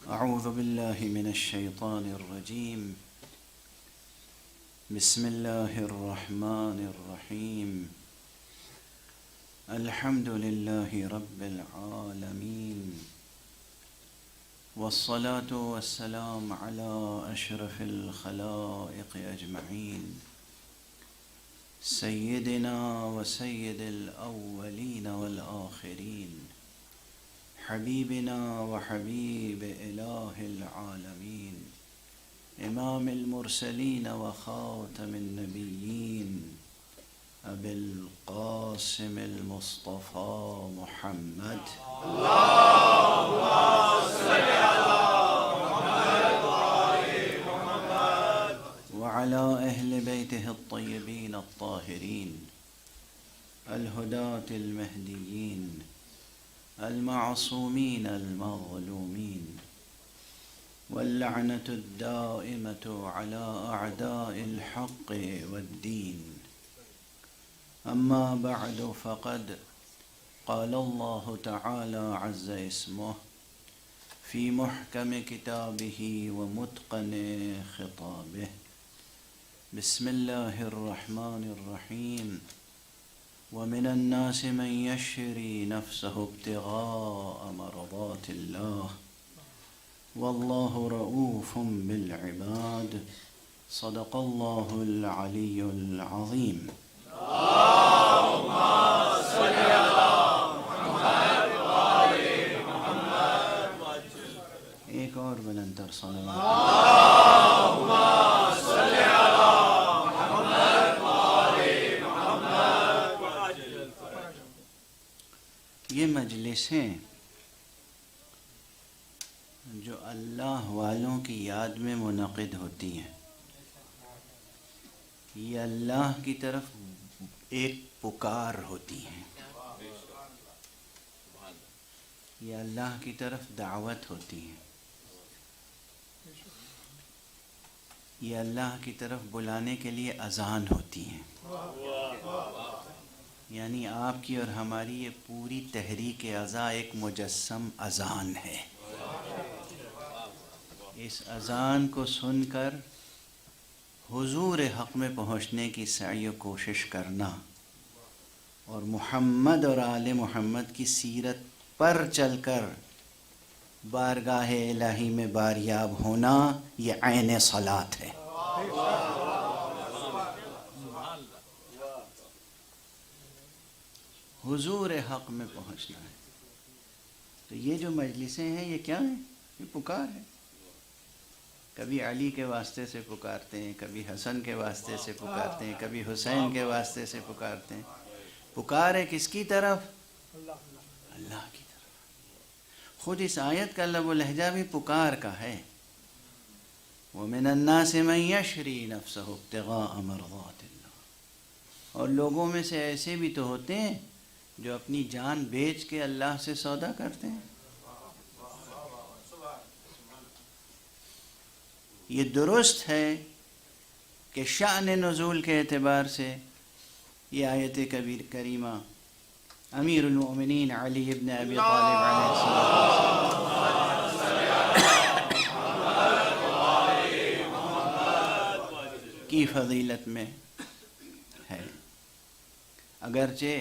أعوذ بالله من الشيطان الرجيم. بسم الله الرحمن الرحيم. الحمد لله رب العالمين، والصلاة والسلام على أشرف الخلائق أجمعين، سيدنا وسيد الأولين والآخرين، حبيبنا وحبيب إله العالمين، إمام المرسلين وخاتم النبيين، أبي القاسم المصطفى محمد. اللهم صل على محمد وآل محمد وعلى أهل بيته الطيبين الطاهرين الهداة المهديين المعصومين المظلومين، واللعنة الدائمة على أعداء الحق والدين. أما بعد، فقد قال الله تعالى عز اسمه في محكم كتابه ومتقن خطابه. بسم الله الرحمن الرحيم. ومن الناس من يشري نفسه ابتغاء مرضات الله والله رؤوف بالعباد. صدق الله العلي العظيم. اللهم صل على محمد وآل محمد. ایک اور بلندتر صلوات. اللهم صل على محمد وآل محمد. یہ مجلسیں جو اللہ والوں کی یاد میں منعقد ہوتی ہیں، یہ اللہ کی طرف ایک پکار ہوتی ہیں، یہ اللہ کی طرف دعوت ہوتی ہیں، یہ اللہ کی طرف بلانے کے لیے اذان ہوتی ہیں. یعنی آپ کی اور ہماری یہ پوری تحریک اعضاء ایک مجسم اذان ہے. اس اذان کو سن کر حضور حق میں پہنچنے کی سعی و کوشش کرنا اور محمد اور آل محمد کی سیرت پر چل کر بارگاہ الہی میں باریاب ہونا، یہ عین صلاۃ ہے. حضور حق میں پہنچنا ہے. تو یہ جو مجلسیں ہیں یہ کیا ہیں؟ یہ پکار ہے. کبھی علی کے واسطے سے پکارتے ہیں، کبھی حسن کے واسطے سے پکارتے ہیں، کبھی حسین کے واسطے سے پکارتے ہیں. پکار ہے کس کی طرف؟ اللہ کی طرف. خود اس آیت کا لب و لہجہ بھی پکار کا ہے. وَمِنَ النَّاسِ مَن يَشْرِي نَفْسَهُ ابْتِغَاءَ مَرْضَاتِ اللَّهِ. اور لوگوں میں سے ایسے بھی تو ہوتے ہیں جو اپنی جان بیچ کے اللہ سے سودا کرتے ہیں. یہ درست ہے کہ شأن نزول کے اعتبار سے یہ آیت کریمہ امیر المؤمنین علی ابن ابی طالب علیہ السلام کی فضیلت میں ہے. اگرچہ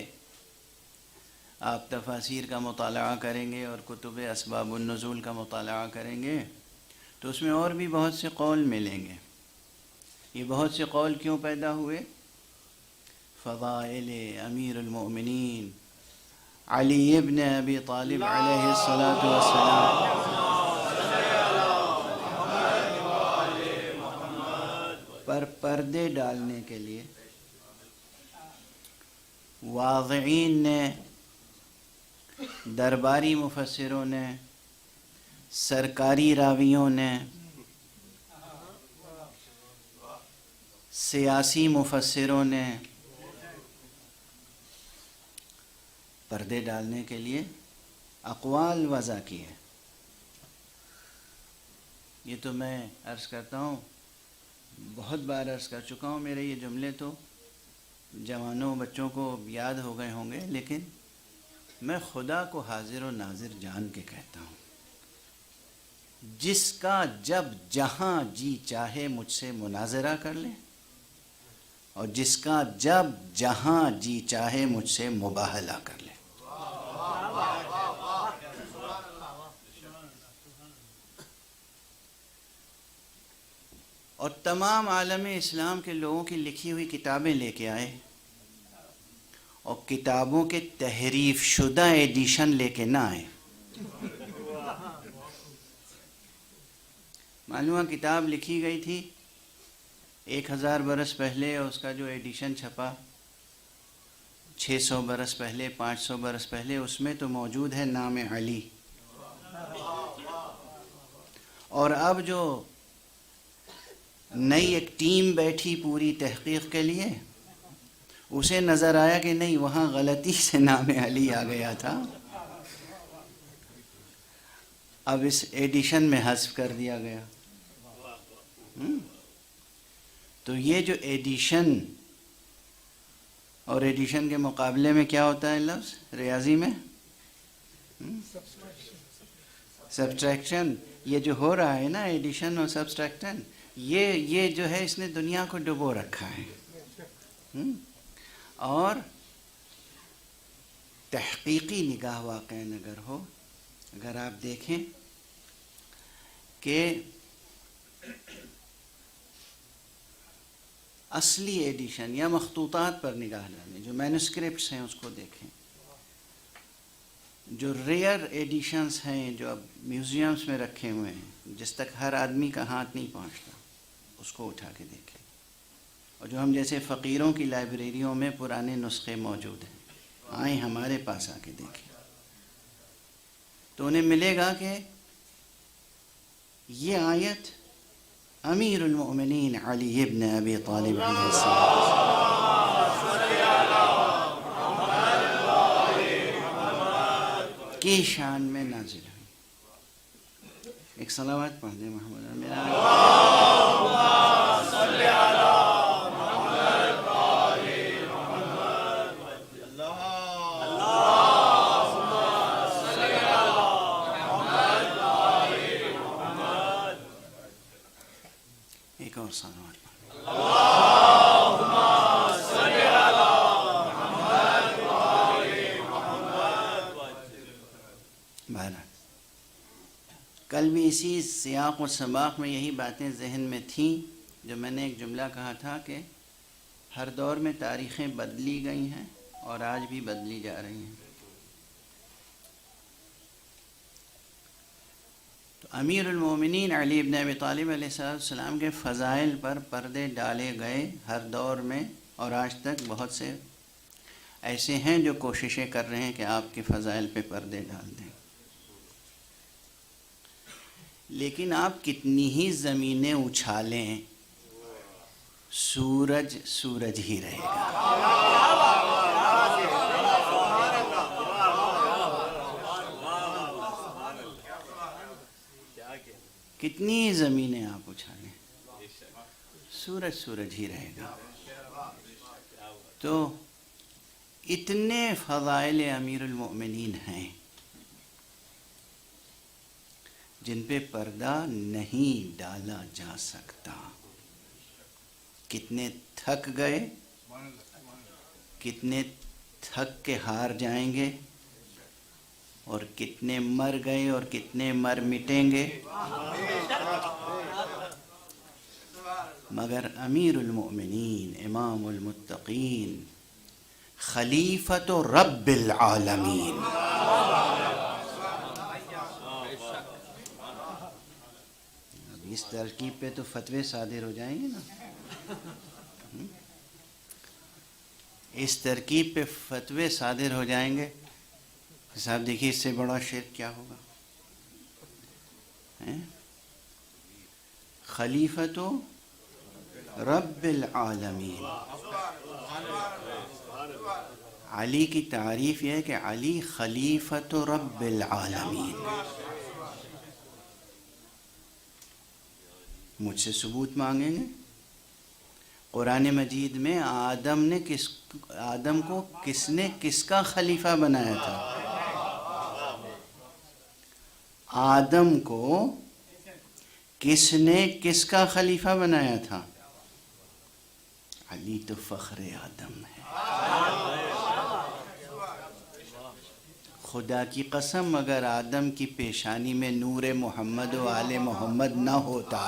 آپ تفاسیر کا مطالعہ کریں گے اور کتب اسباب النزول کا مطالعہ کریں گے تو اس میں اور بھی بہت سے قول ملیں گے. یہ بہت سے قول کیوں پیدا ہوئے؟ فضائل امیر المؤمنین علی ابن ابی طالب علیہ السلام پر پردے ڈالنے کے لیے واضعین نے، درباری مفسروں نے، سرکاری راویوں نے، سیاسی مفسروں نے پردے ڈالنے کے لیے اقوال وضع کیے. یہ تو میں عرض کرتا ہوں، بہت بار عرض کر چکا ہوں. میرے یہ جملے تو جوانوں بچوں کو یاد ہو گئے ہوں گے، لیکن میں خدا کو حاضر و ناظر جان کے کہتا ہوں، جس کا جب جہاں جی چاہے مجھ سے مناظرہ کر لے اور جس کا جب جہاں جی چاہے مجھ سے مباہلہ کر لے. اور تمام عالم اسلام کے لوگوں کی لکھی ہوئی کتابیں لے کے آئے اور کتابوں کے تحریف شدہ ایڈیشن لے کے نہ آئے. معلوم کتاب لکھی گئی تھی 1000 برس پہلے اور اس کا جو ایڈیشن چھپا 600 برس پہلے 500 برس پہلے، اس میں تو موجود ہے نام علی. اور اب جو نئی ایک ٹیم بیٹھی پوری تحقیق کے لیے، اسے نظر آیا کہ نہیں وہاں غلطی سے نام علی آ گیا تھا، اب اس ایڈیشن میں حذف کر دیا گیا. تو یہ جو ایڈیشن اور ایڈیشن کے مقابلے میں کیا ہوتا ہے لفظ ریاضی میں؟ سبٹریکشن. یہ جو ہو رہا ہے نا ایڈیشن اور سبٹریکشن، یہ جو ہے اس نے دنیا کو ڈبو رکھا ہے. اور تحقیقی نگاہ واقعہ اگر ہو، اگر آپ دیکھیں کہ اصلی ایڈیشن یا مخطوطات پر نگاہ ڈالیں، جو مینوسکرپٹس ہیں اس کو دیکھیں، جو ریئر ایڈیشنز ہیں جو اب میوزیمز میں رکھے ہوئے ہیں، جس تک ہر آدمی کا ہاتھ نہیں پہنچتا، اس کو اٹھا کے دیکھیں. اور جو ہم جیسے فقیروں کی لائبریریوں میں پرانے نسخے موجود ہیں، آئیں ہمارے پاس آ کے دیکھیں تو انہیں ملے گا کہ یہ آیت امیر المؤمنین علی ابن ابی طالب علیہ السلام کی شان میں نازل ہوئی. ایک صلوات پڑھ دیں محمد ایک اور صلوات کل بھی اسی سیاق و سباق میں یہی باتیں ذہن میں تھیں جو میں نے ایک جملہ کہا تھا کہ ہر دور میں تاریخیں بدلی گئی ہیں اور آج بھی بدلی جا رہی ہیں. تو امیر المومنین علی ابن ابی طالب علیہ السلام کے فضائل پر پردے ڈالے گئے ہر دور میں، اور آج تک بہت سے ایسے ہیں جو کوششیں کر رہے ہیں کہ آپ کے فضائل پہ پردے ڈال دیں. لیکن آپ کتنی ہی زمینیں اچھالیں، سورج سورج ہی رہے گا. کتنی ہی زمینیں آپ اچھالیں، سورج سورج ہی رہے گا. تو اتنے فضائل امیر المؤمنین ہیں جن پہ پردہ نہیں ڈالا جا سکتا. کتنے تھک گئے، کتنے تھک کے ہار جائیں گے، اور کتنے مر گئے اور کتنے مر مٹیں گے، مگر امیر المؤمنین امام المتقین خلیفۃ رب العالمین اس ترکیب پہ تو فتوے صادر ہو جائیں گے نا. اس ترکیب پہ فتوے صادر ہو جائیں گے. صاحب دیکھیے اس سے بڑا شرک کیا ہوگا. خلیفۃ رب العالمین. علی کی تعریف یہ ہے کہ علی خلیفۃ رب العالمین. مجھ سے ثبوت مانگیں گے. قرآن مجید میں آدم کو کس نے کس کا خلیفہ بنایا تھا؟ آدم کو کس نے کس کا خلیفہ بنایا تھا؟ علی تو فخر آدم ہے۔ خدا کی قسم اگر آدم کی پیشانی میں نور محمد و آل محمد نہ ہوتا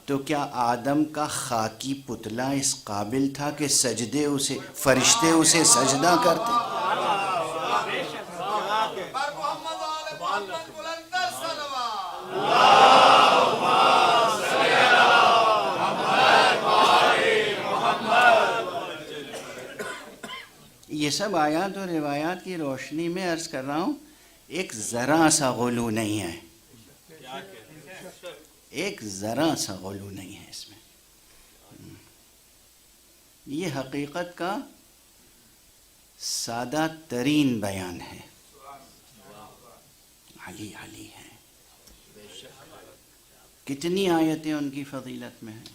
تو کیا آدم کا خاکی پتلا اس قابل تھا کہ سجدے اسے فرشتے اسے سجدہ کرتے؟ یہ سب آیات اور روایات کی روشنی میں عرض کر رہا ہوں، ایک ذرا سا غلو نہیں ہے، ایک ذرا سا غلو نہیں ہے اس میں۔ یہ حقیقت کا سادہ ترین بیان ہے۔ علی علی ہیں، کتنی آیتیں ان کی فضیلت میں ہیں۔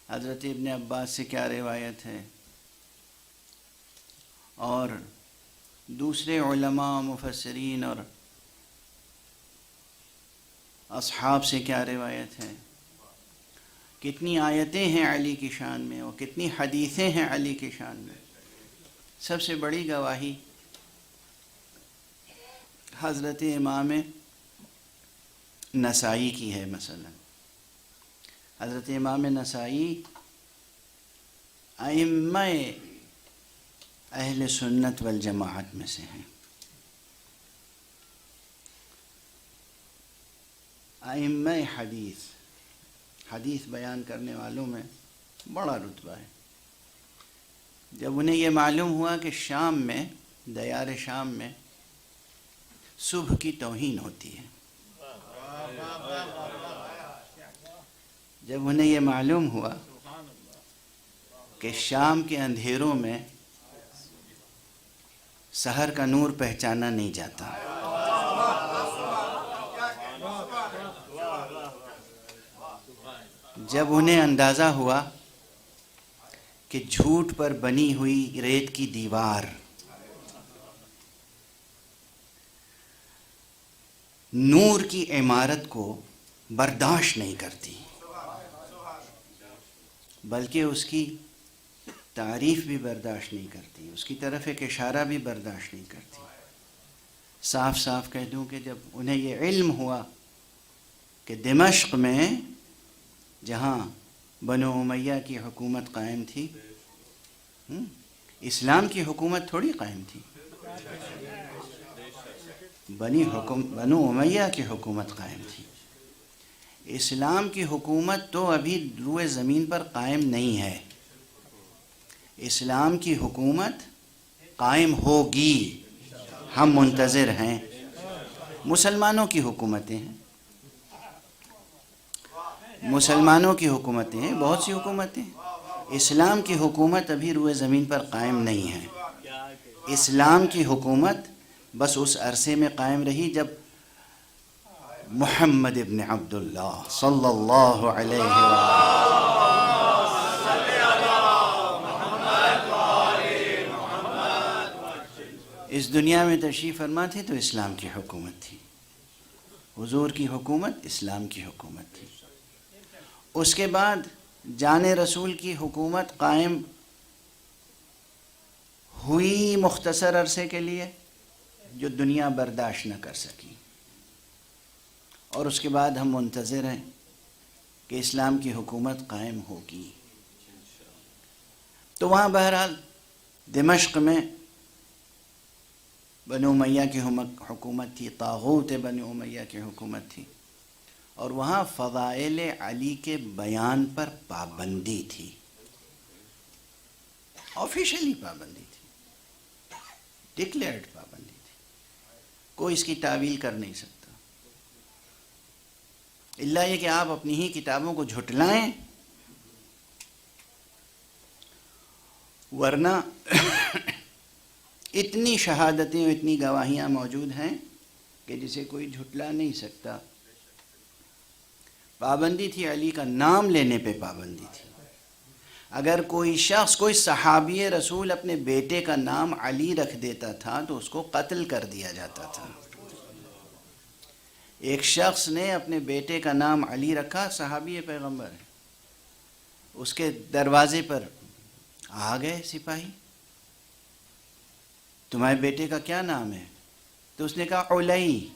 حضرت ابن عباس سے کیا روایت ہے، اور دوسرے علماء مفسرین اور اصحاب سے کیا روایت ہے، کتنی آیتیں ہیں علی کی شان میں اور کتنی حدیثیں ہیں علی کی شان میں۔ سب سے بڑی گواہی حضرت امام نسائی کی ہے۔ مثلا حضرت امام نسائی ائمہ اہل سنت والجماعت میں سے ہیں، ائمہ حدیث بیان کرنے والوں میں بڑا رتبہ ہے۔ جب انہیں یہ معلوم ہوا کہ شام میں، دیار شام میں صبح کی توہین ہوتی ہے، جب انہیں یہ معلوم ہوا کہ شام کے اندھیروں میں سحر کا نور پہچانا نہیں جاتا، جب انہیں اندازہ ہوا کہ جھوٹ پر بنی ہوئی ریت کی دیوار نور کی عمارت کو برداشت نہیں کرتی، بلکہ اس کی تعریف بھی برداشت نہیں کرتی، اس کی طرف ایک اشارہ بھی برداشت نہیں کرتی، صاف صاف کہہ دوں کہ جب انہیں یہ علم ہوا کہ دمشق میں جہاں بنو امیہ کی حکومت قائم تھی، اسلام کی حکومت تھوڑی قائم تھی، بنو امیہ کی حکومت قائم تھی، اسلام کی حکومت تو ابھی روئے زمین پر قائم نہیں ہے، اسلام کی حکومت قائم ہوگی، ہم منتظر ہیں۔ مسلمانوں کی حکومتیں ہیں، مسلمانوں کی حکومتیں ہیں، بہت سی حکومتیں ہیں، اسلام کی حکومت ابھی روئے زمین پر قائم نہیں ہے۔ اسلام کی حکومت بس اس عرصے میں قائم رہی جب محمد ابن عبداللہ صلی اللہ علیہ وسلم اس دنیا میں تشریف فرما تھے تو اسلام کی حکومت تھی، حضور کی حکومت اسلام کی حکومت تھی۔ اس کے بعد جان رسول کی حکومت قائم ہوئی مختصر عرصے کے لیے، جو دنیا برداشت نہ کر سکی، اور اس کے بعد ہم منتظر ہیں کہ اسلام کی حکومت قائم ہوگی۔ تو وہاں بہرحال دمشق میں بنو امیہ کی حکومت تھی، طاغوت بنو امیہ کی حکومت تھی، اور وہاں فضائل علی کے بیان پر پابندی تھی، آفیشلی پابندی تھی، ڈکلیئرڈ پابندی تھی، کوئی اس کی تعویل کر نہیں سکتا، الا یہ کہ آپ اپنی ہی کتابوں کو جھٹلائیں، ورنہ اتنی شہادتیں اور اتنی گواہیاں موجود ہیں کہ جسے کوئی جھٹلا نہیں سکتا۔ پابندی تھی، علی کا نام لینے پہ پابندی تھی۔ اگر کوئی شخص، کوئی صحابی رسول اپنے بیٹے کا نام علی رکھ دیتا تھا تو اس کو قتل کر دیا جاتا تھا۔ ایک شخص نے اپنے بیٹے کا نام علی رکھا، صحابی پیغمبر ہے، اس کے دروازے پر آ گئے سپاہی، تمہارے بیٹے کا کیا نام ہے؟ تو اس نے کہا علی۔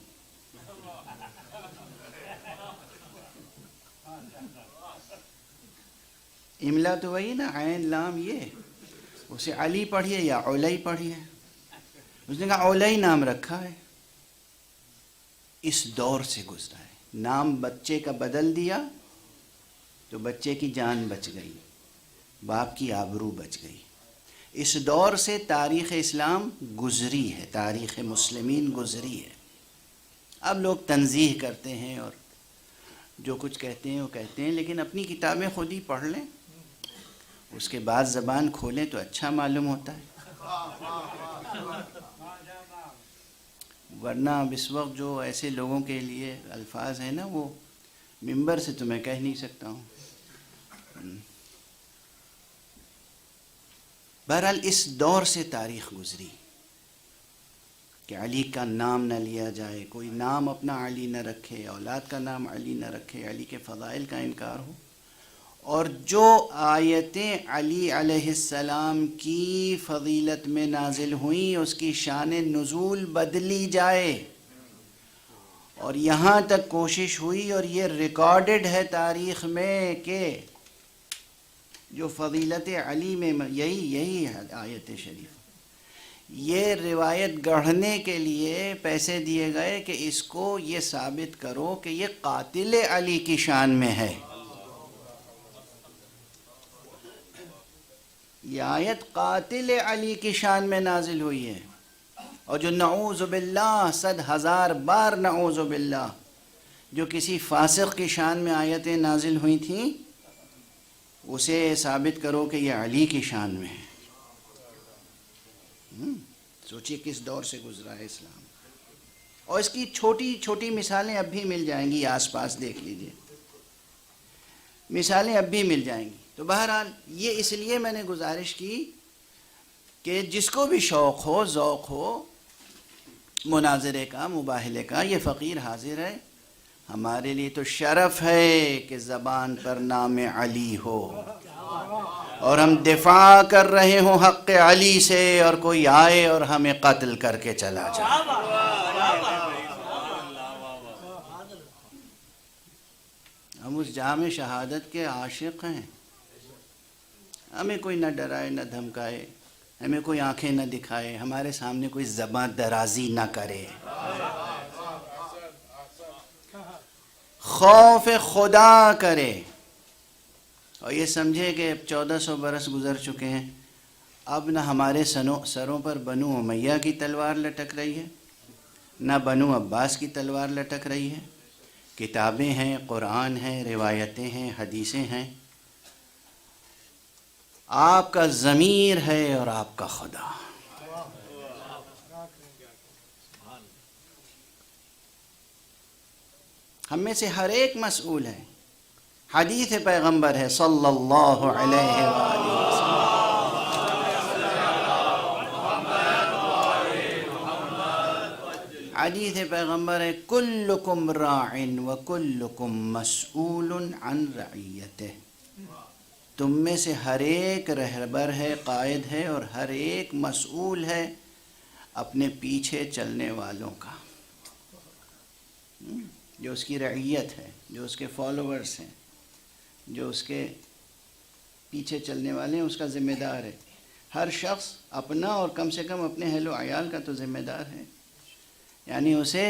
املا تو وہی نا، عین لام، یہ اسے علی پڑھیے یا علی پڑھیے، اس نے کہا علی نام رکھا ہے۔ اس دور سے گزرا ہے، نام بچے کا بدل دیا تو بچے کی جان بچ گئی، باپ کی آبرو بچ گئی۔ اس دور سے تاریخ اسلام گزری ہے، تاریخ مسلمین گزری ہے۔ اب لوگ تنزیہ کرتے ہیں اور جو کچھ کہتے ہیں وہ کہتے ہیں، لیکن اپنی کتابیں خود ہی پڑھ لیں، اس کے بعد زبان کھولیں تو اچھا معلوم ہوتا ہے۔ ورنہ اب اس وقت جو ایسے لوگوں کے لیے الفاظ ہیں نا، وہ ممبر سے تو میں کہہ نہیں سکتا ہوں۔ بہرحال اس دور سے تاریخ گزری کہ علی کا نام نہ لیا جائے، کوئی نام اپنا علی نہ رکھے، اولاد کا نام علی نہ رکھے، علی کے فضائل کا انکار ہو، اور جو آیتیں علی علیہ السلام کی فضیلت میں نازل ہوئیں اس کی شان نزول بدلی جائے، اور یہاں تک کوشش ہوئی، اور یہ ریکارڈڈ ہے تاریخ میں کہ جو فضیلت علی میں یہی ہے آیت شریف، یہ روایت گڑھنے کے لیے پیسے دیے گئے کہ اس کو یہ ثابت کرو کہ یہ قاتل علی کی شان میں ہے۔ یہ آیت قاتل علی کی شان میں نازل ہوئی ہے، اور جو نعوذ باللہ 100,000 بار نعوذ باللہ جو کسی فاسق کی شان میں آیتیں نازل ہوئی تھیں، اسے ثابت کرو کہ یہ علی کی شان میں ہے۔ سوچئے کس دور سے گزرا ہے اسلام، اور اس کی چھوٹی چھوٹی مثالیں اب بھی مل جائیں گی، آس پاس دیکھ لیجئے، مثالیں اب بھی مل جائیں گی۔ تو بہرحال یہ اس لیے میں نے گزارش کی کہ جس کو بھی شوق ہو، ذوق ہو مناظرے کا، مباحلے کا، یہ فقیر حاضر ہے۔ ہمارے لیے تو شرف ہے کہ زبان پر نام علی ہو، اور ہم دفاع کر رہے ہوں حق علی سے، اور کوئی آئے اور ہمیں قتل کر کے چلا جائے۔ ہم اس جام شہادت کے عاشق ہیں، ہمیں کوئی نہ ڈرائے نہ دھمکائے، ہمیں کوئی آنکھیں نہ دکھائے، ہمارے سامنے کوئی زباں درازی نہ کرے، خوف خدا کرے، اور یہ سمجھے کہ 1400 برس گزر چکے ہیں، اب نہ ہمارے سروں پر بنو امیہ کی تلوار لٹک رہی ہے، نہ بنو عباس کی تلوار لٹک رہی ہے۔ کتابیں ہیں، قرآن ہیں، روایتیں ہیں، حدیثیں ہیں، آپ کا ضمیر ہے اور آپ کا خدا۔ ہم میں سے ہر ایک مسئول ہے۔ حدیث پیغمبر ہے صلی اللہ علیہ وآلہ وسلم، حدیث پیغمبر ہے کلکم راع وکلکم مسئول عن رعیتہ، تم میں سے ہر ایک رہبر ہے، قائد ہے، اور ہر ایک مسئول ہے اپنے پیچھے چلنے والوں کا، جو اس کی رعیت ہے، جو اس کے فالوورز ہیں، جو اس کے پیچھے چلنے والے ہیں، اس کا ذمہ دار ہے۔ ہر شخص اپنا اور کم سے کم اپنے اہل و عیال کا تو ذمہ دار ہے، یعنی اسے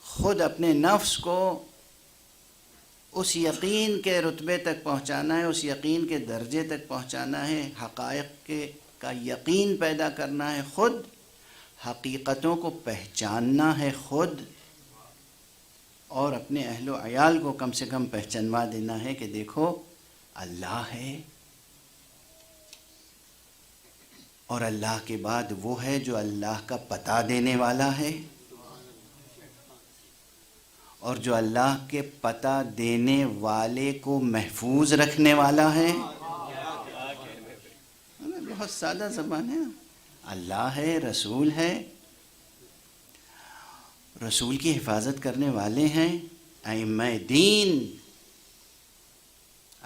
خود اپنے نفس کو اس یقین کے رتبے تک پہنچانا ہے، اس یقین کے درجے تک پہنچانا ہے، حقائق کا یقین پیدا کرنا ہے، خود حقیقتوں کو پہچاننا ہے خود، اور اپنے اہل و عیال کو کم سے کم پہچانوا دینا ہے کہ دیکھو اللہ ہے، اور اللہ کے بعد وہ ہے جو اللہ کا پتہ دینے والا ہے، اور جو اللہ کے پتہ دینے والے کو محفوظ رکھنے والا ہے۔ بہت سادہ زبان ہے، اللہ ہے، رسول ہے، رسول کی حفاظت کرنے والے ہیں ائمہ دین،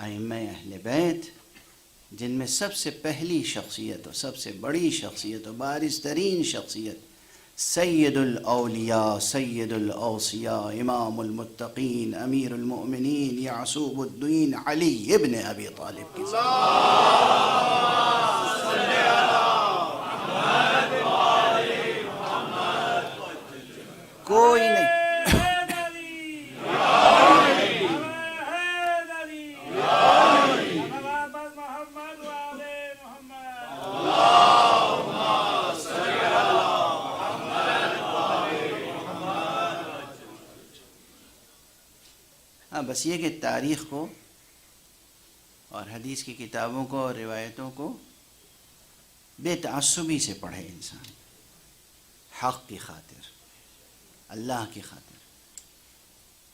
ائمہ اہل بیت، جن میں سب سے پہلی شخصیت اور سب سے بڑی شخصیت اور بارز ترین شخصیت سید الاولیاء سید الاوصیاء امام المتقین امیر المؤمنین یعصوب الدین علی ابن ابی طالب کی کوئی نہیں. ہاں بس یہ کہ تاریخ کو اور حدیث کی کتابوں کو اور روایتوں کو بے تعصبی سے پڑھے انسان، حق کی خاطر، اللہ کی خاطر.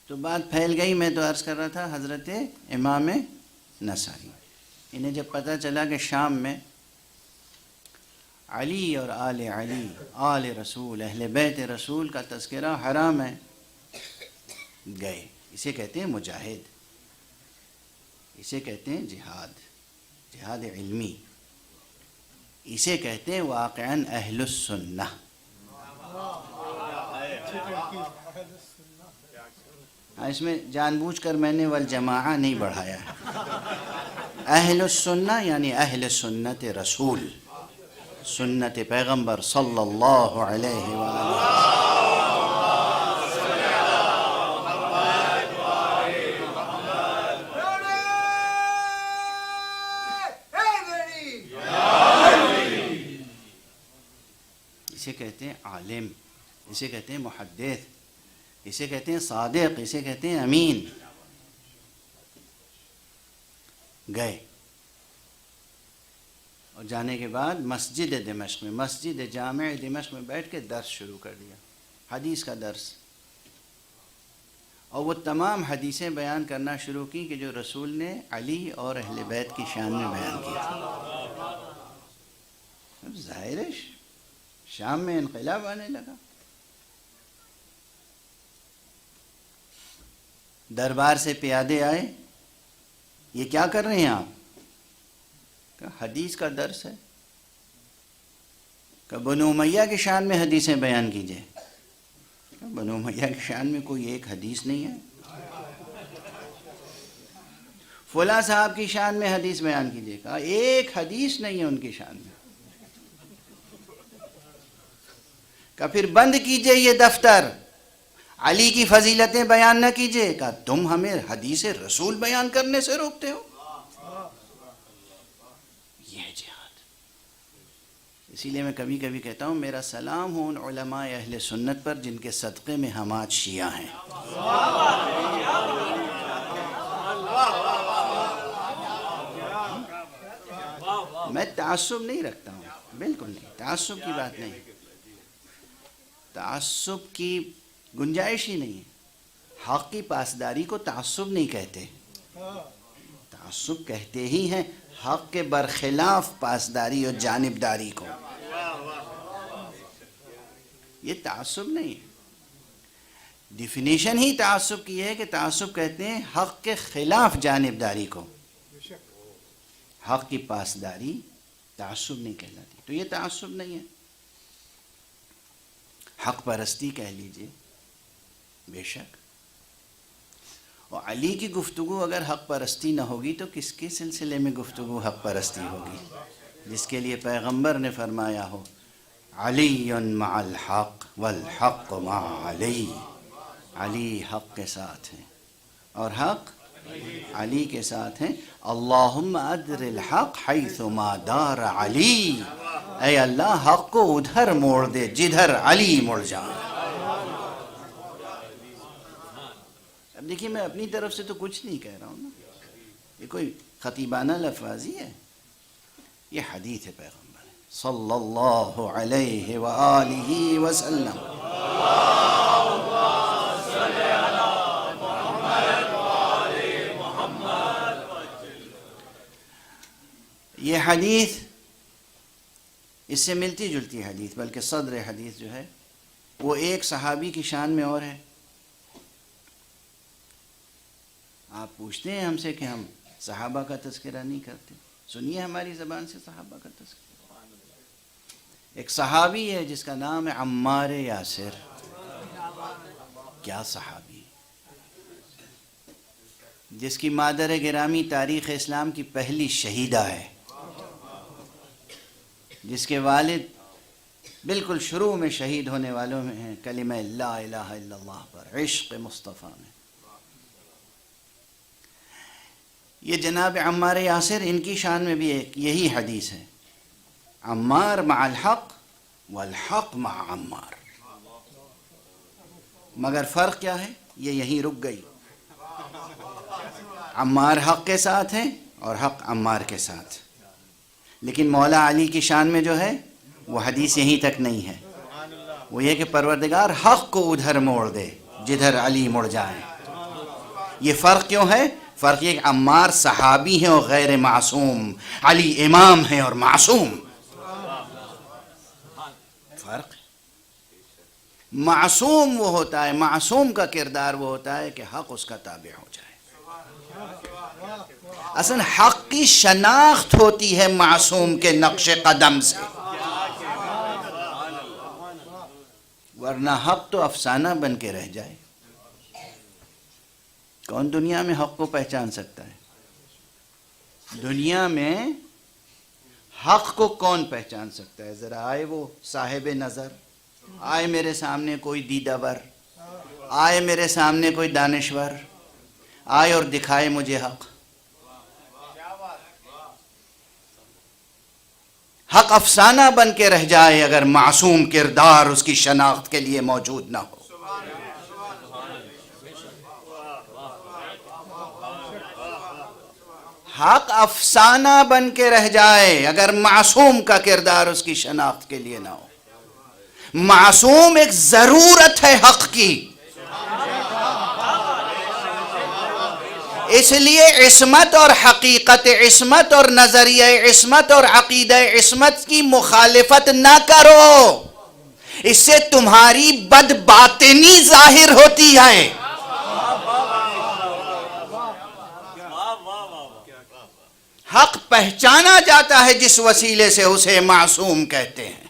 تو بات پھیل گئی. میں تو عرض کر رہا تھا حضرت امام نسائی، انہیں جب پتہ چلا کہ شام میں علی اور آل علی، آل رسول، اہل بیت رسول کا تذکرہ حرام ہے، گئے. اسے کہتے ہیں مجاہد، اسے کہتے ہیں جہاد، جہاد علمی، اسے کہتے ہیں واقعاً اہل السنہ. اس میں جان بوجھ کر میں نے والجماعہ نہیں بڑھایا ہے. اہل السنہ یعنی اہل سنت رسول، سنت پیغمبر صلی اللہ علیہ وآلہ. اسے کہتے ہیں عالم، اسے کہتے ہیں محدث، اسے کہتے ہیں صادق، اسے کہتے ہیں امین. گئے اور جانے کے بعد مسجد دمشق میں، مسجد جامع دمشق میں بیٹھ کے درس شروع کر دیا، حدیث کا درس. اور وہ تمام حدیثیں بیان کرنا شروع کی کہ جو رسول نے علی اور اہل بیت کی شان میں بیان کی تھی. ظاہر ہے شام میں انقلاب آنے لگا. دربار سے پیادے آئے، یہ کیا کر رہے ہیں آپ؟ کہ حدیث کا درس ہے. کہ بنو امیہ کی شان میں حدیثیں بیان کیجئے. کہ بنو امیہ کی شان میں کوئی ایک حدیث نہیں ہے. فلاں صاحب کی شان میں حدیث بیان کیجئے. کہا ایک حدیث نہیں ہے ان کی شان میں. کہ پھر بند کیجئے یہ دفتر، علی کی فضیلتیں بیان نہ کیجئے. کہا تم ہمیں حدیث رسول بیان کرنے سے روکتے ہو. یہ جہاد. اسی لیے میں کبھی کبھی کہتا ہوں میرا سلام ہو ان علماء اہل سنت پر جن کے صدقے میں ہم آج شیعہ ہیں. میں تعصب نہیں رکھتا ہوں، بالکل نہیں، تعصب کی بات نہیں، تعصب کی گنجائش ہی نہیں ہے. حق کی پاسداری کو تعصب نہیں کہتے، تعصب کہتے ہی ہیں حق کے برخلاف پاسداری اور جانبداری کو. یہ تعصب نہیں ہے. ڈیفینیشن ہی تعصب کی ہے کہ تعصب کہتے ہیں حق کے خلاف جانبداری کو. حق کی پاسداری تعصب نہیں کہلاتی. تو یہ تعصب نہیں ہے. حق پرستی کہہ لیجئے، بے شک. اور علی کی گفتگو اگر حق پرستی نہ ہوگی تو کس کے سلسلے میں گفتگو حق پرستی ہوگی؟ جس کے لیے پیغمبر نے فرمایا ہو علی مع الحق والحق مع علی. علی حق کے ساتھ ہیں اور حق علی کے ساتھ ہیں. اللہم ادر الحق حیث ما دار علی. اے اللہ حق کو ادھر موڑ دے جدھر علی مڑ جائے. اب دیکھیے میں اپنی طرف سے تو کچھ نہیں کہہ رہا ہوں نا، یہ کوئی خطیبانہ لفظی ہے، یہ حدیث ہے پیغمبر صلی اللہ علیہ وآلہ وسلم. یہ حدیث اس سے ملتی جلتی حدیث، بلکہ صدر حدیث جو ہے وہ ایک صحابی کی شان میں اور ہے. آپ پوچھتے ہیں ہم سے کہ ہم صحابہ کا تذکرہ نہیں کرتے. سنیے ہماری زبان سے صحابہ کا تذکرہ. ایک صحابی ہے جس کا نام ہے عمار یاسر. کیا صحابی، جس کی مادر گرامی تاریخ اسلام کی پہلی شہیدہ ہے، جس کے والد بالکل شروع میں شہید ہونے والوں میں ہیں، کلمہ لا الہ الا اللہ پر، عشق مصطفیٰ میں. یہ جناب عمار یاسر، ان کی شان میں بھی ایک یہی حدیث ہے، عمار مع الحق والحق مع عمار. مگر فرق کیا ہے؟ یہ یہیں رک گئی. عمار حق کے ساتھ ہے اور حق عمار کے ساتھ. لیکن مولا علی کی شان میں جو ہے وہ حدیث یہیں تک نہیں ہے. وہ یہ کہ پروردگار حق کو ادھر موڑ دے جدھر علی مڑ جائیں. یہ فرق کیوں ہے؟ فرق یہ کہ عمار صحابی ہیں اور غیر معصوم، علی امام ہیں اور معصوم. فرق. معصوم وہ ہوتا ہے، معصوم کا کردار وہ ہوتا ہے کہ حق اس کا تابع ہو جائے. اصل حق کی شناخت ہوتی ہے معصوم کے نقش قدم سے، ورنہ حق تو افسانہ بن کے رہ جائے. کون دنیا میں حق کو پہچان سکتا ہے؟ دنیا میں حق کو کون پہچان سکتا ہے؟ ذرا آئے وہ صاحب نظر، آئے میرے سامنے کوئی دیدہ ور، آئے میرے سامنے کوئی دانشور، آئے اور دکھائے مجھے حق. حق افسانہ بن کے رہ جائے اگر معصوم کردار اس کی شناخت کے لیے موجود نہ ہو. حق افسانہ بن کے رہ جائے اگر معصوم کا کردار اس کی شناخت کے لیے نہ ہو. معصوم ایک ضرورت ہے حق کی. اس لیے عصمت اور حقیقت عصمت اور نظریہ عصمت اور عقیدہ عصمت کی مخالفت نہ کرو. اس سے تمہاری بد باطنی ظاہر ہوتی ہے. حق پہچانا جاتا ہے جس وسیلے سے اسے معصوم کہتے ہیں.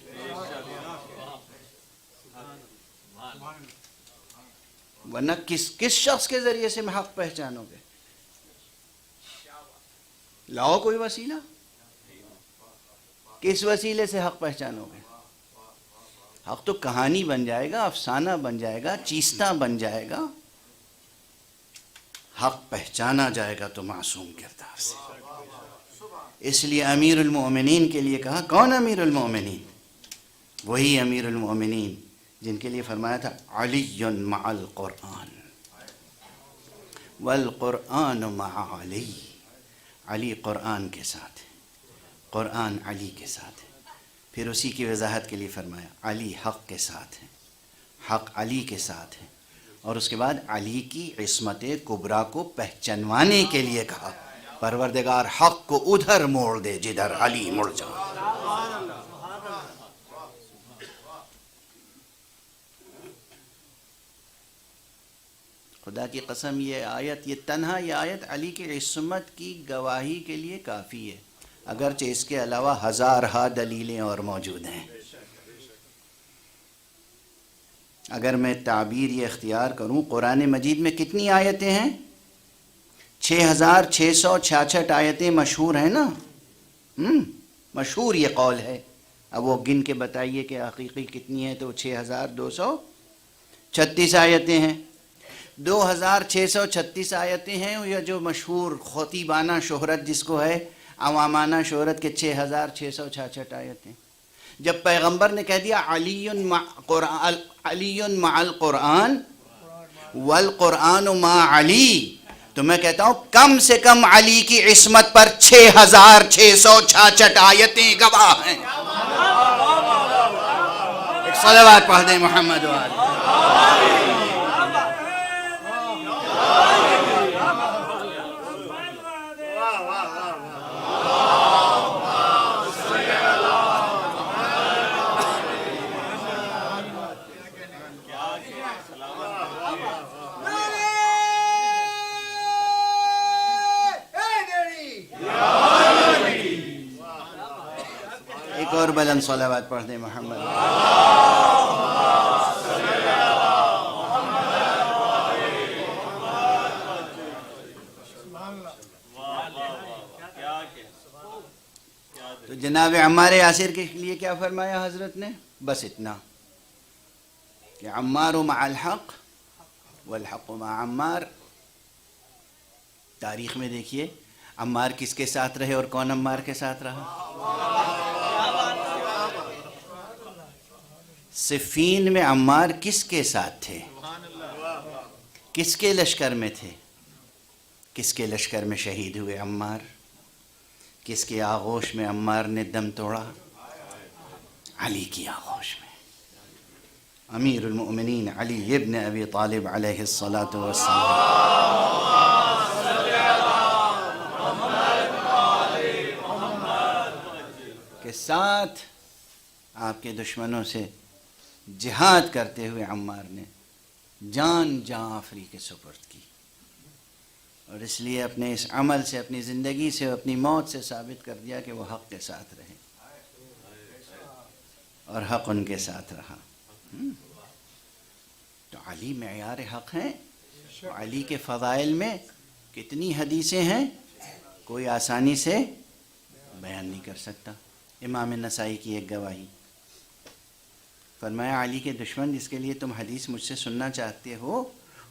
ورنہ کس شخص کے ذریعے سے میں حق پہچانو گے؟ لاؤ کوئی وسیلہ. کس وسیلے سے حق پہچانو گے؟ حق تو کہانی بن جائے گا، افسانہ بن جائے گا، چیستہ بن جائے گا. حق پہچانا جائے گا تو معصوم کردار سے. اس لیے امیر المؤمنین کے لیے کہا. کون امیر المؤمنین؟ وہی امیر المؤمنین جن کے لیے فرمایا تھا علی مع القرآن والقرآن مع علی. علی قرآن کے ساتھ ہے، قرآن علی کے ساتھ ہے. پھر اسی کی وضاحت کے لیے فرمایا علی حق کے ساتھ ہے، حق علی کے ساتھ ہے. اور اس کے بعد علی کی عصمت کبریٰ کو پہچنوانے کے لیے کہا پروردگار حق کو ادھر موڑ دے جدھر علی مڑ جائے. خدا کی قسم یہ آیت، یہ تنہا یہ آیت علی کی عصمت کی گواہی کے لیے کافی ہے، اگرچہ اس کے علاوہ ہزارہا دلیلیں اور موجود ہیں. اگر میں تعبیر یہ اختیار کروں، قرآن مجید میں کتنی آیتیں ہیں؟ 6666 آیتیں مشہور ہیں نا. مشہور یہ قول ہے. اب وہ گن کے بتائیے کہ حقیقی کتنی ہیں، تو 6236 آیتیں ہیں. 2636 آیتیں ہیں، یا جو مشہور خطیبانہ شہرت جس کو ہے، عوامانہ شہرت کے 6666 آیتیں. جب پیغمبر نے کہہ دیا علی مع القرآن والقرآن مع علی، تو میں کہتا ہوں کم سے کم علی کی عصمت پر 6666 آیتیں گواہ ہیں. ایک صلوات پڑھ دیں محمد وآلہ. ایک اور بلند صلوات پڑھ دیں محمد. تو جناب عمار یاسر کے لیے کیا فرمایا حضرت نے؟ بس اتنا کہ عمار مع الحق والحق مع عمار. تاریخ میں دیکھیے عمار کس کے ساتھ رہے اور کون عمار کے ساتھ رہا. صفین میں عمار کس کے ساتھ تھے؟ کس کے لشکر میں تھے؟ کس کے لشکر میں شہید ہوئے عمار؟ کس کے آغوش میں عمار نے دم توڑا؟ علی کی آغوش میں. امیر المؤمنین علی ابن ابی طالب علیہ الصلاۃ والسلام کے ساتھ آپ کے دشمنوں سے جہاد کرتے ہوئے عمار نے جان آفری کے سپرد کی. اور اس لیے اپنے اس عمل سے، اپنی زندگی سے، اپنی موت سے ثابت کر دیا کہ وہ حق کے ساتھ رہے اور حق ان کے ساتھ رہا. تو علی معیار حق ہیں. علی کے فضائل میں کتنی حدیثیں ہیں کوئی آسانی سے بیان نہیں کر سکتا. امام نسائی کی ایک گواہی فرمایا علی کے دشمن جس کے لیے تم حدیث مجھ سے سننا چاہتے ہو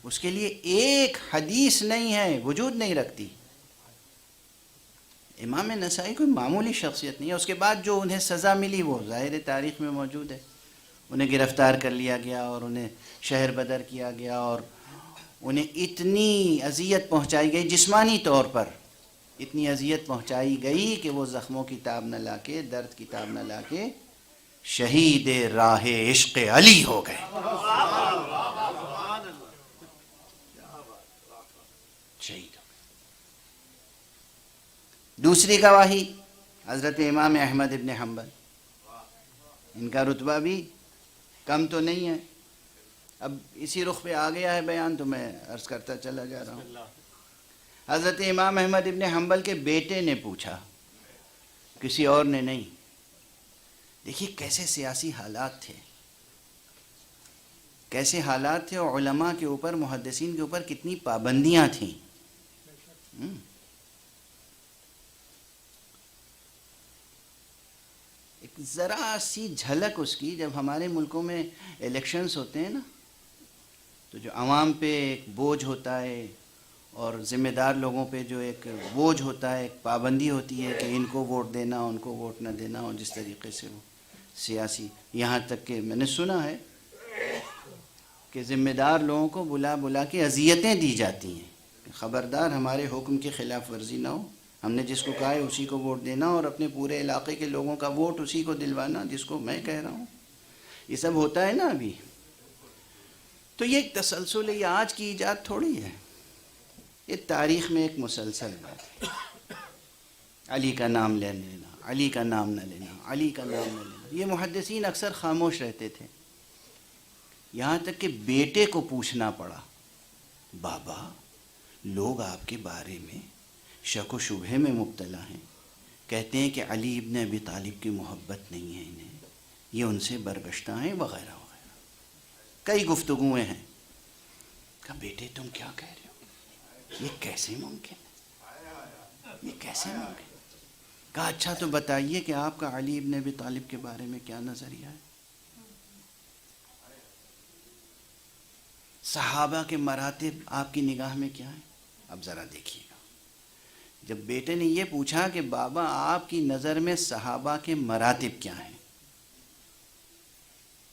اس کے لیے ایک حدیث نہیں ہے، وجود نہیں رکھتی. امام نسائی کوئی معمولی شخصیت نہیں ہے. اس کے بعد جو انہیں سزا ملی وہ ظاہر تاریخ میں موجود ہے. انہیں گرفتار کر لیا گیا اور انہیں شہر بدر کیا گیا اور انہیں اتنی اذیت پہنچائی گئی، جسمانی طور پر اتنی اذیت پہنچائی گئی کہ وہ زخموں کی تاب نہ لا کے، درد کی تاب نہ لا کے شہید راہ عشق علی ہو گئے. شہید ہو گئے. دوسری گواہی حضرت امام احمد ابن حنبل. ان کا رتبہ بھی کم تو نہیں ہے. اب اسی رخ پہ آ گیا ہے بیان تو میں عرض کرتا چلا جا رہا ہوں. حضرت امام احمد ابن حنبل کے بیٹے نے پوچھا، کسی اور نے نہیں. دیکھیے کیسے سیاسی حالات تھے، کیسے حالات تھے اور علماء کے اوپر، محدثین کے اوپر کتنی پابندیاں تھیں. ایک ذرا سی جھلک اس کی جب ہمارے ملکوں میں الیکشنز ہوتے ہیں نا تو جو عوام پہ ایک بوجھ ہوتا ہے اور ذمہ دار لوگوں پہ جو ایک بوجھ ہوتا ہے، ایک پابندی ہوتی ہے کہ ان کو ووٹ دینا، ان کو ووٹ نہ دینا، اور جس طریقے سے وہ سیاسی، یہاں تک کہ میں نے سنا ہے کہ ذمہ دار لوگوں کو بلا بلا کے اذیتیں دی جاتی ہیں کہ خبردار ہمارے حکم کی خلاف ورزی نہ ہو، ہم نے جس کو کہا ہے اسی کو ووٹ دینا اور اپنے پورے علاقے کے لوگوں کا ووٹ اسی کو دلوانا جس کو میں کہہ رہا ہوں. یہ سب ہوتا ہے نا ابھی. تو یہ ایک تسلسل ہے، یہ آج کی ایجاد تھوڑی ہے، یہ تاریخ میں ایک مسلسل بات ہے. علی کا نام لے لینا، علی کا نام نہ لینا، علی کا نام نہ لینا. یہ محدثین اکثر خاموش رہتے تھے، یہاں تک کہ بیٹے کو پوچھنا پڑا، بابا لوگ آپ کے بارے میں شک و شبہے میں مبتلا ہیں، کہتے ہیں کہ علی ابن ابی طالب کی محبت نہیں ہے انہیں، یہ ان سے برگشتہ ہیں وغیرہ وغیرہ. کئی گفتگویں ہیں. کہا بیٹے تم کیا کہہ رہے ہو، یہ کیسے ممکن ہے، یہ کیسے ممکن ہے؟ کہا اچھا تو بتائیے کہ آپ کا علی ابن ابی طالب کے بارے میں کیا نظریہ ہے؟ صحابہ کے مراتب آپ کی نگاہ میں کیا ہیں؟ اب ذرا دیکھیے گا. جب بیٹے نے یہ پوچھا کہ بابا آپ کی نظر میں صحابہ کے مراتب کیا ہیں،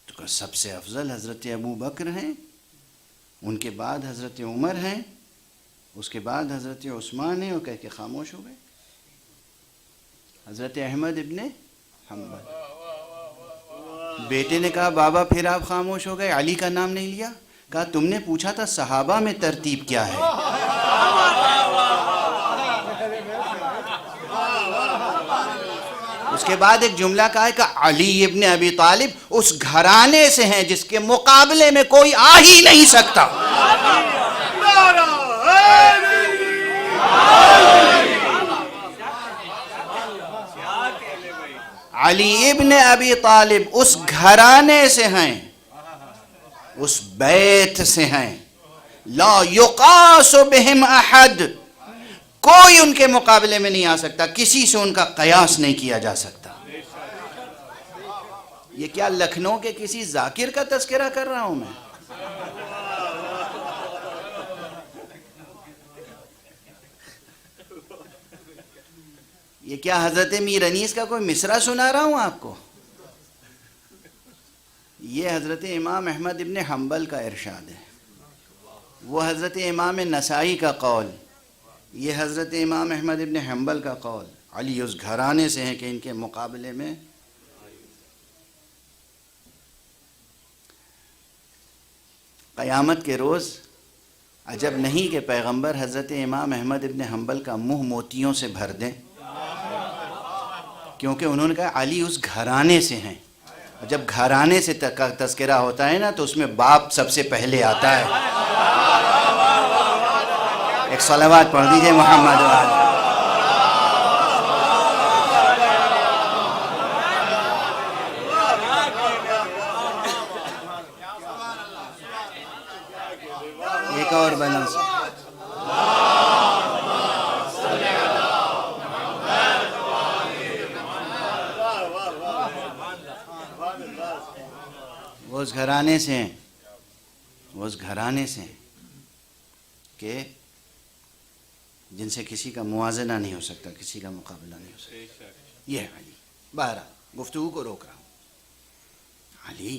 تو کہا سب سے افضل حضرت ابو بکر ہیں، ان کے بعد حضرت عمر ہیں، اس کے بعد حضرت عثمان ہیں، اور کہہ کے خاموش ہو گئے. حضرت احمد ابن حنبل. بیٹے نے کہا بابا پھر آپ خاموش ہو گئے، علی کا نام نہیں لیا. کہا تم نے پوچھا تھا صحابہ میں ترتیب کیا ہے. اس کے بعد ایک جملہ کہا ہے کہ علی ابن ابی طالب اس گھرانے سے ہیں جس کے مقابلے میں کوئی آ ہی نہیں سکتا. علی ابن ابی طالب اس گھرانے سے ہیں، اس بیت سے ہیں. لا یقاس بہم احد، کوئی ان کے مقابلے میں نہیں آ سکتا، کسی سے ان کا قیاس نہیں کیا جا سکتا. یہ کیا لکھنؤ کے کسی ذاکر کا تذکرہ کر رہا ہوں میں؟ یہ کیا حضرت میر انیس کا کوئی مصرع سنا رہا ہوں آپ کو؟ یہ حضرت امام احمد ابن حنبل کا ارشاد ہے، وہ حضرت امام نسائی کا قول، یہ حضرت امام احمد ابن حنبل کا قول. علی اس گھرانے سے ہیں کہ ان کے مقابلے میں قیامت کے روز عجب نہیں کہ پیغمبر حضرت امام احمد ابن حنبل کا منہ موتیوں سے بھر دیں، کیونکہ انہوں نے کہا علی اس گھرانے سے ہیں. جب گھرانے سے تذکرہ ہوتا ہے نا تو اس میں باپ سب سے پہلے آتا ہے. ایک صلوات پڑھ دیجئے محمد وآلہ. ایک اور بیلنس. وہ اس گھرانے سے ہیں، وہ اس گھرانے سے ہیں کہ جن سے کسی کا موازنہ نہیں ہو سکتا، کسی کا مقابلہ نہیں ہو سکتا. یہ ہے علی. بہرحال گفتگو کو روک رہا ہوں. علی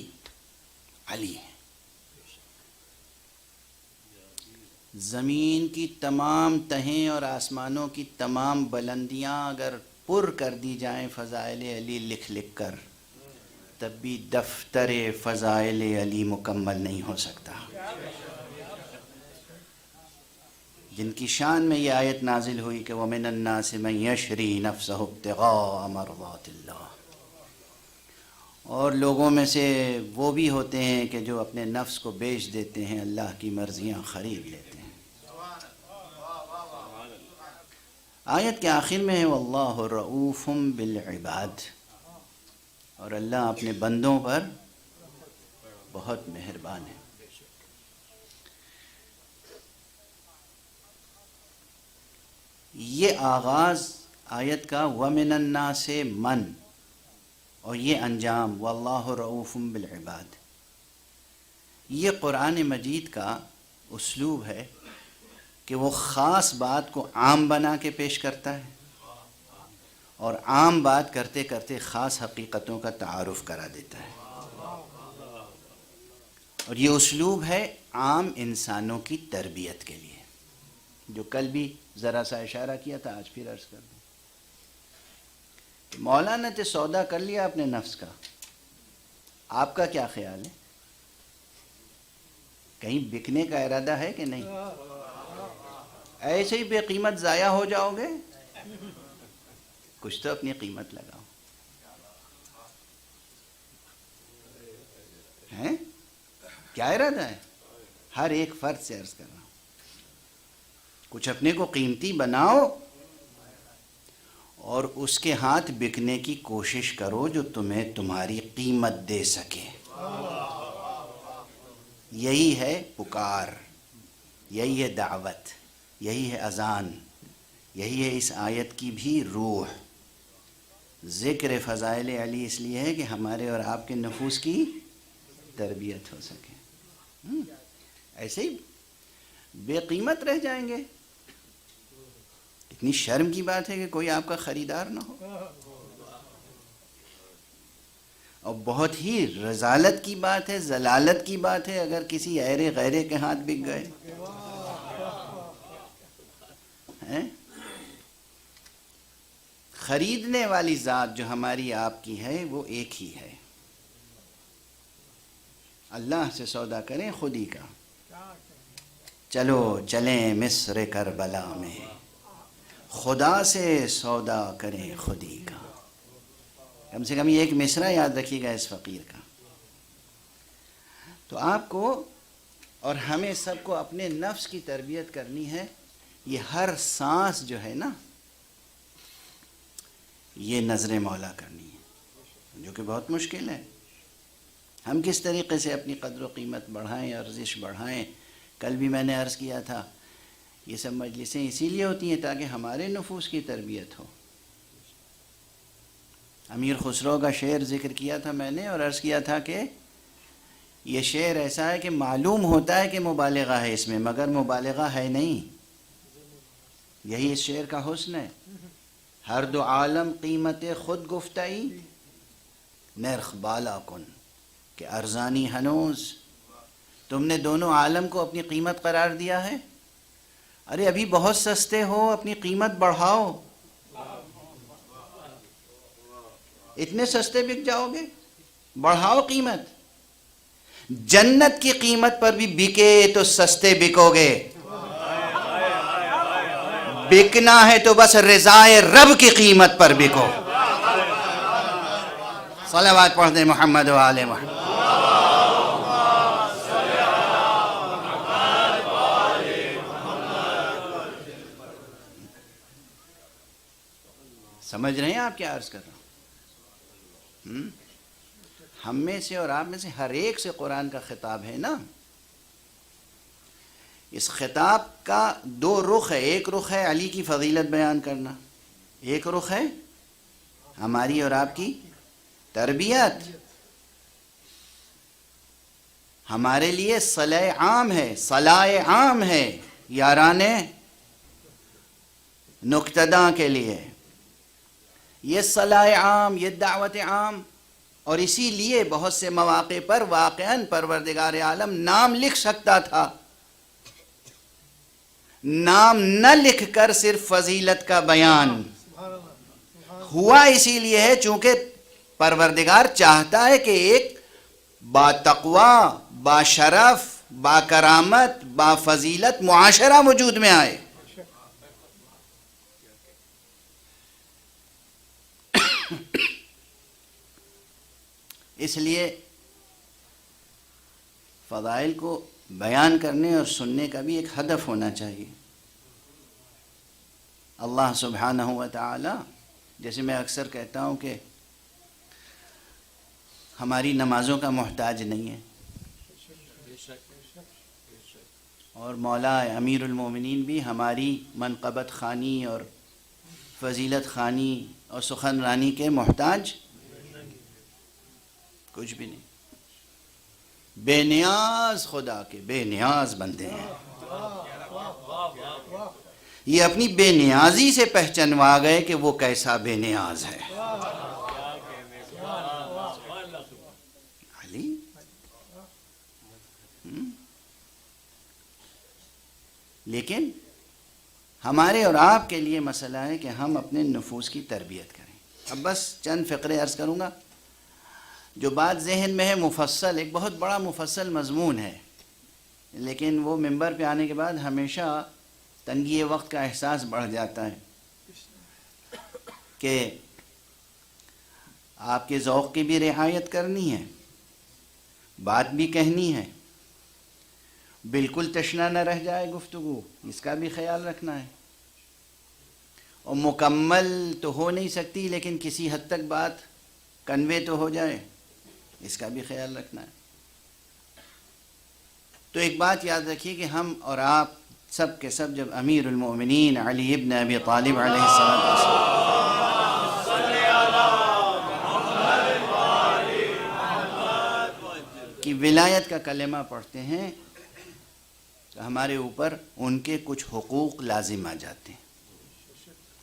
علی ہے. زمین کی تمام تہیں اور آسمانوں کی تمام بلندیاں اگر پر کر دی جائیں فضائل علی لکھ لکھ کر، تب بھی دفتر فضائل علی مکمل نہیں ہو سکتا. جن کی شان میں یہ آیت نازل ہوئی کہ وَمِنَ النَّاسِ مَن يَشْرِي نَفْسَهُ ابْتِغَاءَ مَرْضَاتِ اللَّهِ، اور لوگوں میں سے وہ بھی ہوتے ہیں کہ جو اپنے نفس کو بیچ دیتے ہیں، اللہ کی مرضیاں خرید لیتے ہیں. آیت کے آخر میں ہے وَاللَّهُ رَءُوفٌ بِالْعِبَادِ، اور اللہ اپنے بندوں پر بہت مہربان ہے. یہ آغاز آیت کا وَمِنَ النَّاسِ مَن، اور یہ انجام وَاللَّهُ رَءُوفٌ بِالْعِبَادِ، یہ قرآن مجید کا اسلوب ہے کہ وہ خاص بات کو عام بنا کے پیش کرتا ہے اور عام بات کرتے کرتے خاص حقیقتوں کا تعارف کرا دیتا ہے. اور یہ اسلوب ہے عام انسانوں کی تربیت کے لیے، جو کل بھی ذرا سا اشارہ کیا تھا، آج پھر عرض کر دوں. مولانا نے سودا کر لیا اپنے نفس کا، آپ کا کیا خیال ہے؟ کہیں بکنے کا ارادہ ہے کہ نہیں؟ ایسے ہی بے قیمت ضائع ہو جاؤ گے؟ کچھ تو اپنی قیمت لگاؤ. ہیں؟ کیا ارادہ ہے؟ ہر ایک فرد سے عرض کر رہا ہوں، کچھ اپنے کو قیمتی بناؤ اور اس کے ہاتھ بکنے کی کوشش کرو جو تمہیں تمہاری قیمت دے سکے. یہی ہے پکار، یہی ہے دعوت، یہی ہے اذان، یہی ہے اس آیت کی بھی روح. ذکر فضائل علی اس لیے ہے کہ ہمارے اور آپ کے نفوس کی تربیت ہو سکے. ایسے ہی بے قیمت رہ جائیں گے. اتنی شرم کی بات ہے کہ کوئی آپ کا خریدار نہ ہو، اور بہت ہی رذالت کی بات ہے، ضلالت کی بات ہے اگر کسی ایرے غیرے کے ہاتھ بک گئے. خریدنے والی ذات جو ہماری آپ کی ہے وہ ایک ہی ہے. اللہ سے سودا کریں خودی کا. چلو چلیں مصر کربلا میں، خدا سے سودا کریں خودی کا. کم سے کم یہ ایک مصرع یاد رکھیے گا اس فقیر کا. تو آپ کو اور ہمیں سب کو اپنے نفس کی تربیت کرنی ہے. یہ ہر سانس جو ہے نا یہ نظر مولا کرنی ہے، جو کہ بہت مشکل ہے. ہم کس طریقے سے اپنی قدر و قیمت بڑھائیں، ارزش بڑھائیں. کل بھی میں نے عرض کیا تھا یہ سب مجلسیں اسی لیے ہوتی ہیں تاکہ ہمارے نفوس کی تربیت ہو. امیر خسرو کا شعر ذکر کیا تھا میں نے اور عرض کیا تھا کہ یہ شعر ایسا ہے کہ معلوم ہوتا ہے کہ مبالغہ ہے اس میں، مگر مبالغہ ہے نہیں. یہی اس شعر کا حسن ہے. ہر دو عالم قیمت خود گفتائی، نرخ بالا کن کہ ارزانی ہنوز. تم نے دونوں عالم کو اپنی قیمت قرار دیا ہے. ارے ابھی بہت سستے ہو، اپنی قیمت بڑھاؤ. اتنے سستے بک جاؤ گے، بڑھاؤ قیمت. جنت کی قیمت پر بھی بکے تو سستے بکو گے. بکنا ہے تو بس رضائے رب کی قیمت پر بکو. صلوات پڑھ دیں محمد و آل محمد. سمجھ رہے ہیں آپ کیا عرض کر رہا ہوں؟ ہم میں سے اور آپ میں سے ہر ایک سے قرآن کا خطاب ہے نا. اس خطاب کا دو رخ ہے. ایک رخ ہے علی کی فضیلت بیان کرنا، ایک رخ ہے ہماری اور آپ کی تربیت. ہمارے لیے صلاح عام ہے، صلاح عام ہے یاران نقتداں کے لیے. یہ صلاح عام، یہ دعوت عام. اور اسی لیے بہت سے مواقع پر واقعاً پروردگار عالم نام لکھ سکتا تھا. نام نہ لکھ کر صرف فضیلت کا بیان ہوا اسی لیے ہے چونکہ پروردگار چاہتا ہے کہ ایک با تقوی، با شرف، با کرامت، با فضیلت معاشرہ وجود میں آئے. اس لیے فضائل کو بیان کرنے اور سننے کا بھی ایک ہدف ہونا چاہیے. اللہ سبحانہ و تعالی، جیسے میں اکثر کہتا ہوں کہ ہماری نمازوں کا محتاج نہیں ہے، اور مولا امیر المومنین بھی ہماری منقبت خوانی اور فضیلت خوانی اور سخن رانی کے محتاج کچھ بھی نہیں. بے نیاز خدا کے بے نیاز بندے ہیں. یہ اپنی بے نیازی سے پہچنوا گئے کہ وہ کیسا بے نیاز ہے. علی لیکن ہمارے اور آپ کے لیے مسئلہ ہے کہ ہم اپنے نفوس کی تربیت کریں. اب بس چند فقرے عرض کروں گا. جو بات ذہن میں ہے مفصل، ایک بہت بڑا مفصل مضمون ہے، لیکن وہ ممبر پہ آنے کے بعد ہمیشہ تنگی وقت کا احساس بڑھ جاتا ہے کہ آپ کے ذوق کی بھی رعایت کرنی ہے، بات بھی کہنی ہے، بالکل تشنا نہ رہ جائے گفتگو، اس کا بھی خیال رکھنا ہے. اور مکمل تو ہو نہیں سکتی لیکن کسی حد تک بات کنوے تو ہو جائے، اس کا بھی خیال رکھنا ہے. تو ایک بات یاد رکھیے کہ ہم اور آپ سب کے سب جب امیر المومنین علی ابن ابی طالب علیہ السلام کی ولایت کا کلمہ پڑھتے ہیں تو ہمارے اوپر ان کے کچھ حقوق لازم آ جاتے ہیں.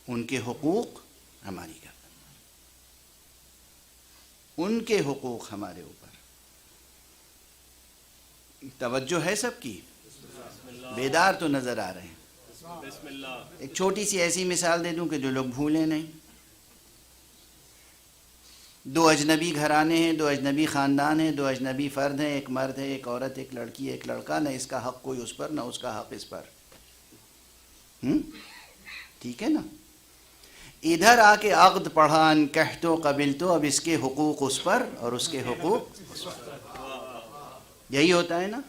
ان کے حقوق ہماری کا، ان کے حقوق ہمارے اوپر. توجہ ہے سب کی؟ بیدار تو نظر آ رہے ہیں. ایک چھوٹی سی ایسی مثال دے دوں کہ جو لوگ بھولیں نہیں. دو اجنبی گھرانے ہیں، دو اجنبی خاندان ہیں، دو اجنبی فرد ہیں، ایک مرد ہے، ایک عورت، ایک لڑکی، ایک لڑکا. نہ اس کا حق کوئی اس پر، نہ اس کا حق اس پر. ٹھیک ہے نا؟ ادھر آ کے عقد پڑھا انکحتو قبلتو، اب اس کے حقوق اس پر اور اس کے حقوق اس پر. یہی ہوتا ہے نا.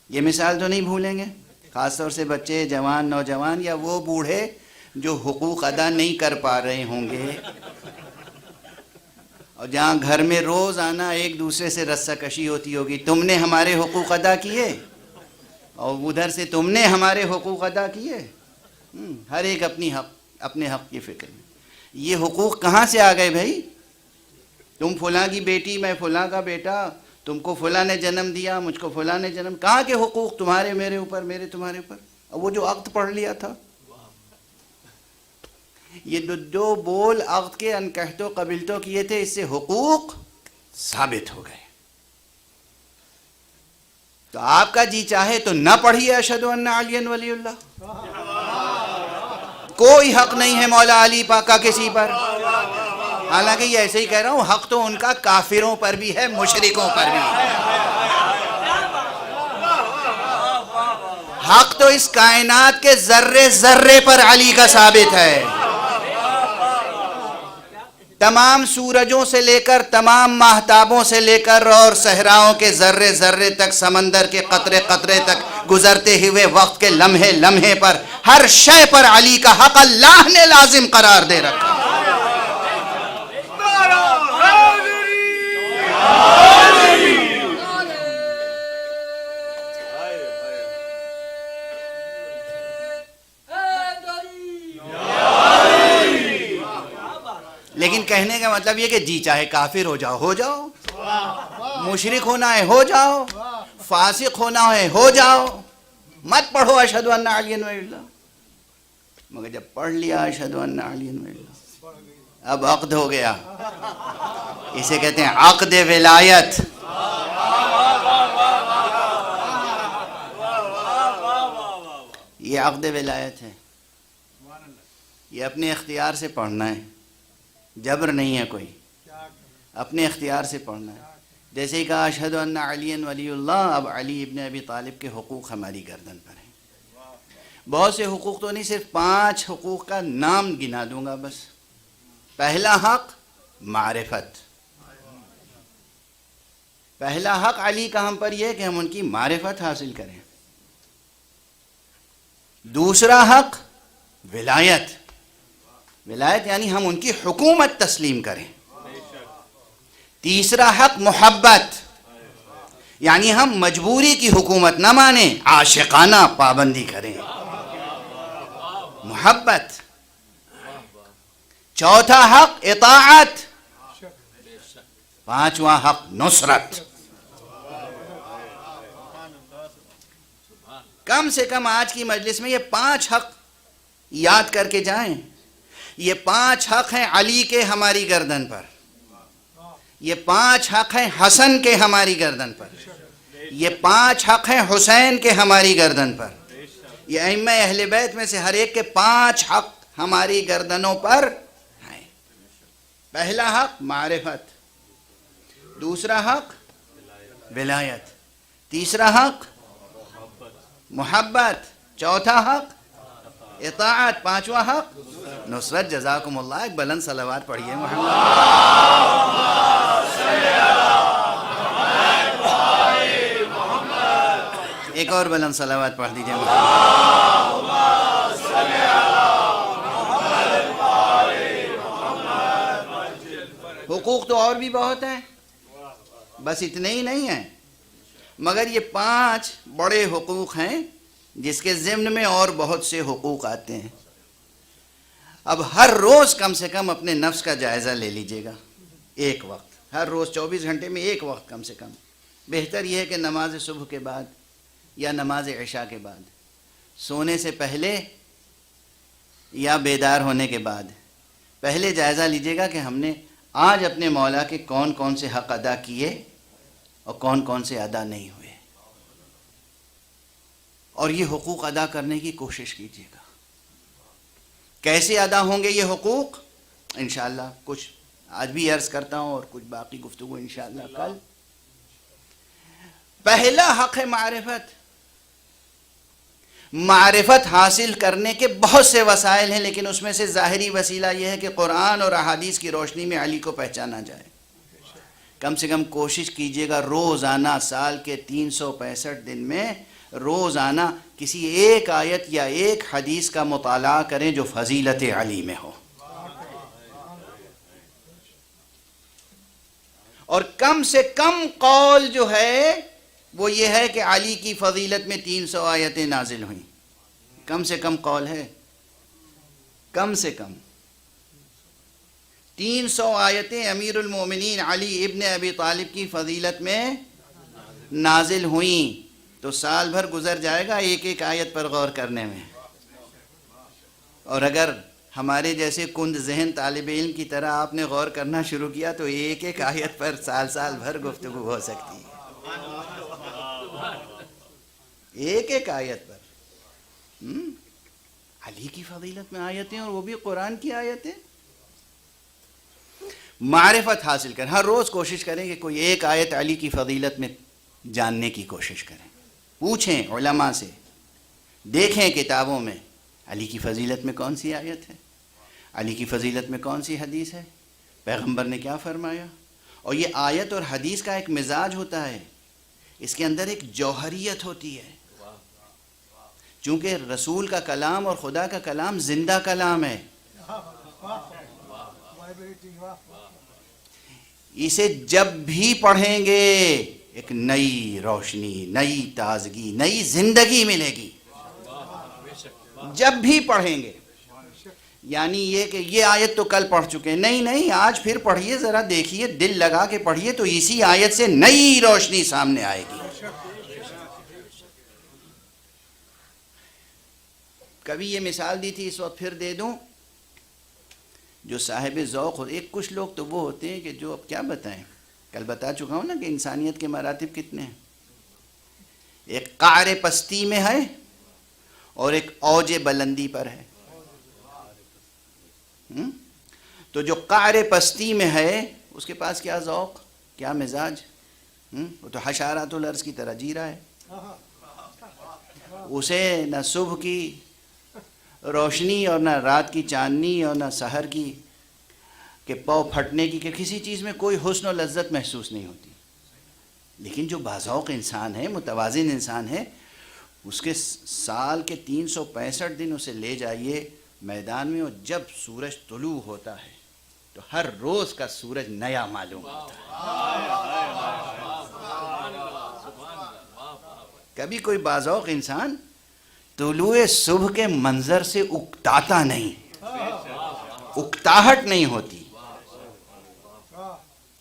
یہ مثال تو نہیں بھولیں گے، خاص طور سے بچے، جوان، نوجوان یا وہ بوڑھے جو حقوق ادا نہیں کر پا رہے ہوں گے، اور جہاں گھر میں روز آنا ایک دوسرے سے رسہ کشی ہوتی ہوگی، تم نے ہمارے حقوق ادا کیے اور ادھر سے تم نے ہمارے حقوق ادا کیے. ہر ایک اپنے حق کی فکر میں. یہ حقوق کہاں سے آ گئے بھائی؟ تم فلاں کی بیٹی، میں فلاں کا بیٹا، تم کو فلاں نے جنم دیا، مجھ کو فلاں نے جنم. کہاں کے حقوق تمہارے میرے اوپر، میرے تمہارے اوپر؟ اور وہ جو عقد پڑھ لیا تھا، یہ دو بول عقد کے انکحتو قبلتو کیے تھے، اس سے حقوق ثابت ہو گئے. تو آپ کا جی چاہے تو نہ پڑھیے اشہد ان علی ولی اللہ، کوئی حق نہیں ہے مولا علی پاک کا کسی پر. حالانکہ یہ ایسے ہی کہہ رہا ہوں، حق تو ان کا کافروں پر بھی ہے، مشرکوں پر بھی ہے. حق تو اس کائنات کے ذرے ذرے پر علی کا ثابت ہے. تمام سورجوں سے لے کر، تمام ماہتابوں سے لے کر، اور صحراؤں کے ذرے ذرے تک، سمندر کے قطرے قطرے تک، گزرتے ہوئے وقت کے لمحے لمحے پر، ہر شے پر علی کا حق اللہ نے لازم قرار دے رکھا. لیکن کہنے کا مطلب یہ کہ جی چاہے کافر ہو جاؤ، ہو جاؤ، مشرک ہونا ہے ہو جاؤ، فاسق ہونا ہے ہو جاؤ، مت پڑھو اشہد ان علی ولی اللہ. مگر جب پڑھ لیا اشہد ان علی ولی اللہ، اب عقد ہو گیا. اسے کہتے ہیں عقد ولایت. یہ عقد ولایت ہے. یہ اپنے اختیار سے پڑھنا ہے، جبر نہیں ہے کوئی، اپنے اختیار سے پڑھنا ہے. جیسے ہی کہا اشہد ان علی ولی اللہ، اب علی ابن ابی طالب کے حقوق ہماری گردن پر ہیں. بہت سے حقوق تو نہیں، صرف 5 حقوق کا نام گنا دوں گا بس. پہلا حق معرفت. پہلا حق علی کا ہم پر یہ کہ ہم ان کی معرفت حاصل کریں. دوسرا حق ولایت. ولایت یعنی ہم ان کی حکومت تسلیم کریں. تیسرا حق محبت، یعنی ہم مجبوری کی حکومت نہ مانیں، عاشقانہ پابندی کریں. محبت. چوتھا حق اطاعت. پانچواں حق نصرت. کم سے کم آج کی مجلس میں یہ 5 حق یاد کر کے جائیں. یہ 5 حق ہیں علی کے ہماری گردن پر. یہ 5 حق ہیں حسن کے ہماری گردن پر. یہ 5 حق ہیں حسین کے ہماری گردن پر. یہ ائمہ اہل بیت میں سے ہر ایک کے 5 حق ہماری گردنوں پر ہیں. پہلا حق معرفت، دوسرا حق ولایت، تیسرا حق محبت، چوتھا حق اطاعت، پانچواں حق نصرت. جزاکم اللہ. ایک بلند صلوات پڑھیے محمد. ایک اور بلند صلوات پڑھ دیجیے حقوق تو اور بھی بہت ہیں، بس اتنے ہی نہیں ہیں، مگر یہ 5 بڑے حقوق ہیں جس کے ضمن میں اور بہت سے حقوق آتے ہیں. اب ہر روز کم سے کم اپنے نفس کا جائزہ لے لیجئے گا. ایک وقت، ہر روز 24 گھنٹے میں ایک وقت کم سے کم. بہتر یہ ہے کہ نماز صبح کے بعد یا نماز عشاء کے بعد، سونے سے پہلے یا بیدار ہونے کے بعد، پہلے جائزہ لیجئے گا کہ ہم نے آج اپنے مولا کے کون کون سے حق ادا کیے اور کون کون سے ادا نہیں ہوئے. اور یہ حقوق ادا کرنے کی کوشش کیجیے گا. کیسے ادا ہوں گے یہ حقوق؟ انشاءاللہ کچھ آج بھی عرض کرتا ہوں اور کچھ باقی گفتگو انشاءاللہ کل. پہلا حق ہے معرفت. معرفت حاصل کرنے کے بہت سے وسائل ہیں، لیکن اس میں سے ظاہری وسیلہ یہ ہے کہ قرآن اور احادیث کی روشنی میں علی کو پہچانا جائے۔ کم سے کم کوشش کیجئے گا روزانہ سال کے 365 دن میں روزانہ کسی ایک آیت یا ایک حدیث کا مطالعہ کریں جو فضیلت علی میں ہو، اور کم سے کم قول جو ہے وہ یہ ہے کہ علی کی فضیلت میں 300 آیتیں نازل ہوئیں۔ کم سے کم قول ہے، کم سے کم 300 آیتیں امیر المومنین علی ابن ابی طالب کی فضیلت میں نازل ہوئیں، تو سال بھر گزر جائے گا ایک ایک آیت پر غور کرنے میں۔ اور اگر ہمارے جیسے کند ذہن طالب علم کی طرح آپ نے غور کرنا شروع کیا تو ایک ایک آیت پر سال بھر گفتگو ہو سکتی ہے، ایک ایک آیت پر۔ علی کی فضیلت میں آیتیں، اور وہ بھی قرآن کی آیتیں۔ معرفت حاصل کریں، ہر روز کوشش کریں کہ کوئی ایک آیت علی کی فضیلت میں جاننے کی کوشش کریں، پوچھیں علماء سے، دیکھیں کتابوں میں علی کی فضیلت میں کون سی آیت ہے، علی کی فضیلت میں کون سی حدیث ہے، پیغمبر نے کیا فرمایا۔ اور یہ آیت اور حدیث کا ایک مزاج ہوتا ہے، اس کے اندر ایک جوہریت ہوتی ہے، چونکہ رسول کا کلام اور خدا کا کلام زندہ کلام ہے، اسے جب بھی پڑھیں گے ایک نئی روشنی، نئی تازگی، نئی زندگی ملے گی، جب بھی پڑھیں گے۔ یعنی یہ کہ یہ آیت تو کل پڑھ چکے ہیں، نہیں آج پھر پڑھیے، ذرا دیکھیے، دل لگا کے پڑھیے تو اسی آیت سے نئی روشنی سامنے آئے گی۔ کبھی یہ مثال دی تھی، اس وقت پھر دے دوں۔ جو صاحب ذوق ہو، ایک کچھ لوگ تو وہ ہوتے ہیں کہ جو اب کیا بتائیں، کل بتا چکا ہوں نا کہ انسانیت کے مراتب کتنے ہیں۔ ایک قعر پستی میں ہے اور ایک اوج بلندی پر ہے۔ تو جو قعر پستی میں ہے اس کے پاس کیا ذوق، کیا مزاج، وہ تو حشرات الارض کی طرح جی رہا ہے، اسے نہ صبح کی روشنی اور نہ رات کی چاندنی اور نہ سحر کی کہ پاؤ پھٹنے کی کہ کسی چیز میں کوئی حسن و لذت محسوس نہیں ہوتی۔ لیکن جو باذوق انسان ہے، متوازن انسان ہے، اس کے سال کے 365 دن اسے لے جائیے میدان میں، اور جب سورج طلوع ہوتا ہے تو ہر روز کا سورج نیا معلوم ہوتا ہے۔ کبھی کوئی باذوق انسان طلوع صبح کے منظر سے اکتاتا نہیں، اکتاہٹ نہیں ہوتی،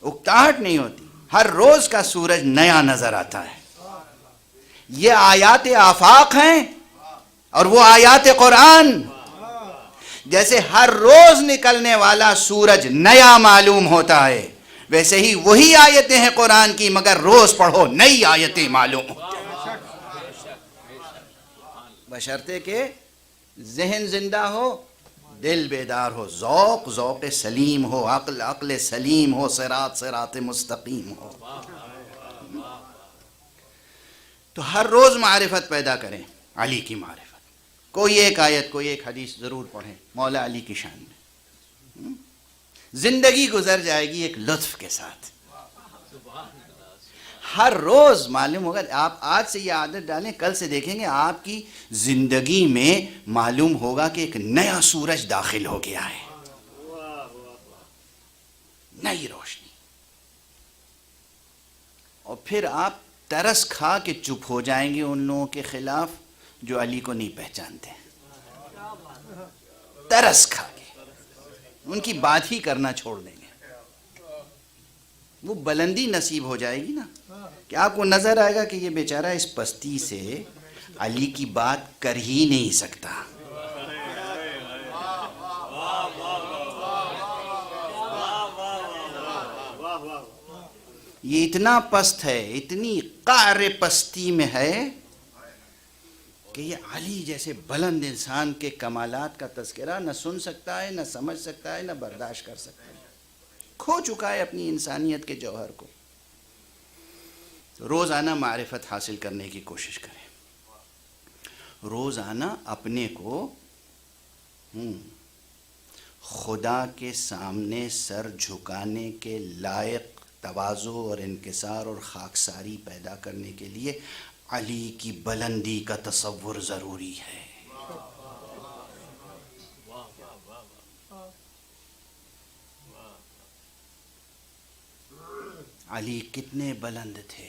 اکتاہٹ نہیں ہوتی، ہر روز کا سورج نیا نظر آتا ہے۔ یہ آیات آفاق ہیں اور وہ آیات قرآن، جیسے ہر روز نکلنے والا سورج نیا معلوم ہوتا ہے، ویسے ہی وہی آیتیں ہیں قرآن کی، مگر روز پڑھو نئی آیتیں معلوم ہوتی ہیں، بشرطے کہ ذہن زندہ ہو، دل بیدار ہو، ذوق سلیم ہو، عقل سلیم ہو، صراط مستقیم ہو۔ تو ہر روز معرفت پیدا کریں، علی کی معرفت، کوئی ایک آیت، کوئی ایک حدیث ضرور پڑھیں مولا علی کی شان میں۔ زندگی گزر جائے گی ایک لطف کے ساتھ، ہر روز معلوم ہوگا۔ آپ آج سے یہ عادت ڈالیں، کل سے دیکھیں گے آپ کی زندگی میں معلوم ہوگا کہ ایک نیا سورج داخل ہو گیا ہے، نئی روشنی، اور پھر آپ ترس کھا کے چپ ہو جائیں گے ان لوگوں کے خلاف جو علی کو نہیں پہچانتے، ترس کھا کے ان کی بات ہی کرنا چھوڑ دیں گے۔ وہ بلندی نصیب ہو جائے گی نا کہ آپ کو نظر آئے گا کہ یہ بیچارہ اس پستی سے علی کی بات کر ہی نہیں سکتا۔ یہ اتنا پست ہے، اتنی قعر پستی میں ہے کہ یہ علی جیسے بلند انسان کے کمالات کا تذکرہ نہ سن سکتا ہے، نہ سمجھ سکتا ہے، نہ برداشت کر سکتا ہے، کھو چکا ہے اپنی انسانیت کے جوہر کو۔ روزانہ معرفت حاصل کرنے کی کوشش کریں، روزانہ اپنے کو خدا کے سامنے سر جھکانے کے لائق تواضع اور انکسار اور خاکساری پیدا کرنے کے لیے علی کی بلندی کا تصور ضروری ہے۔ علی کتنے بلند تھے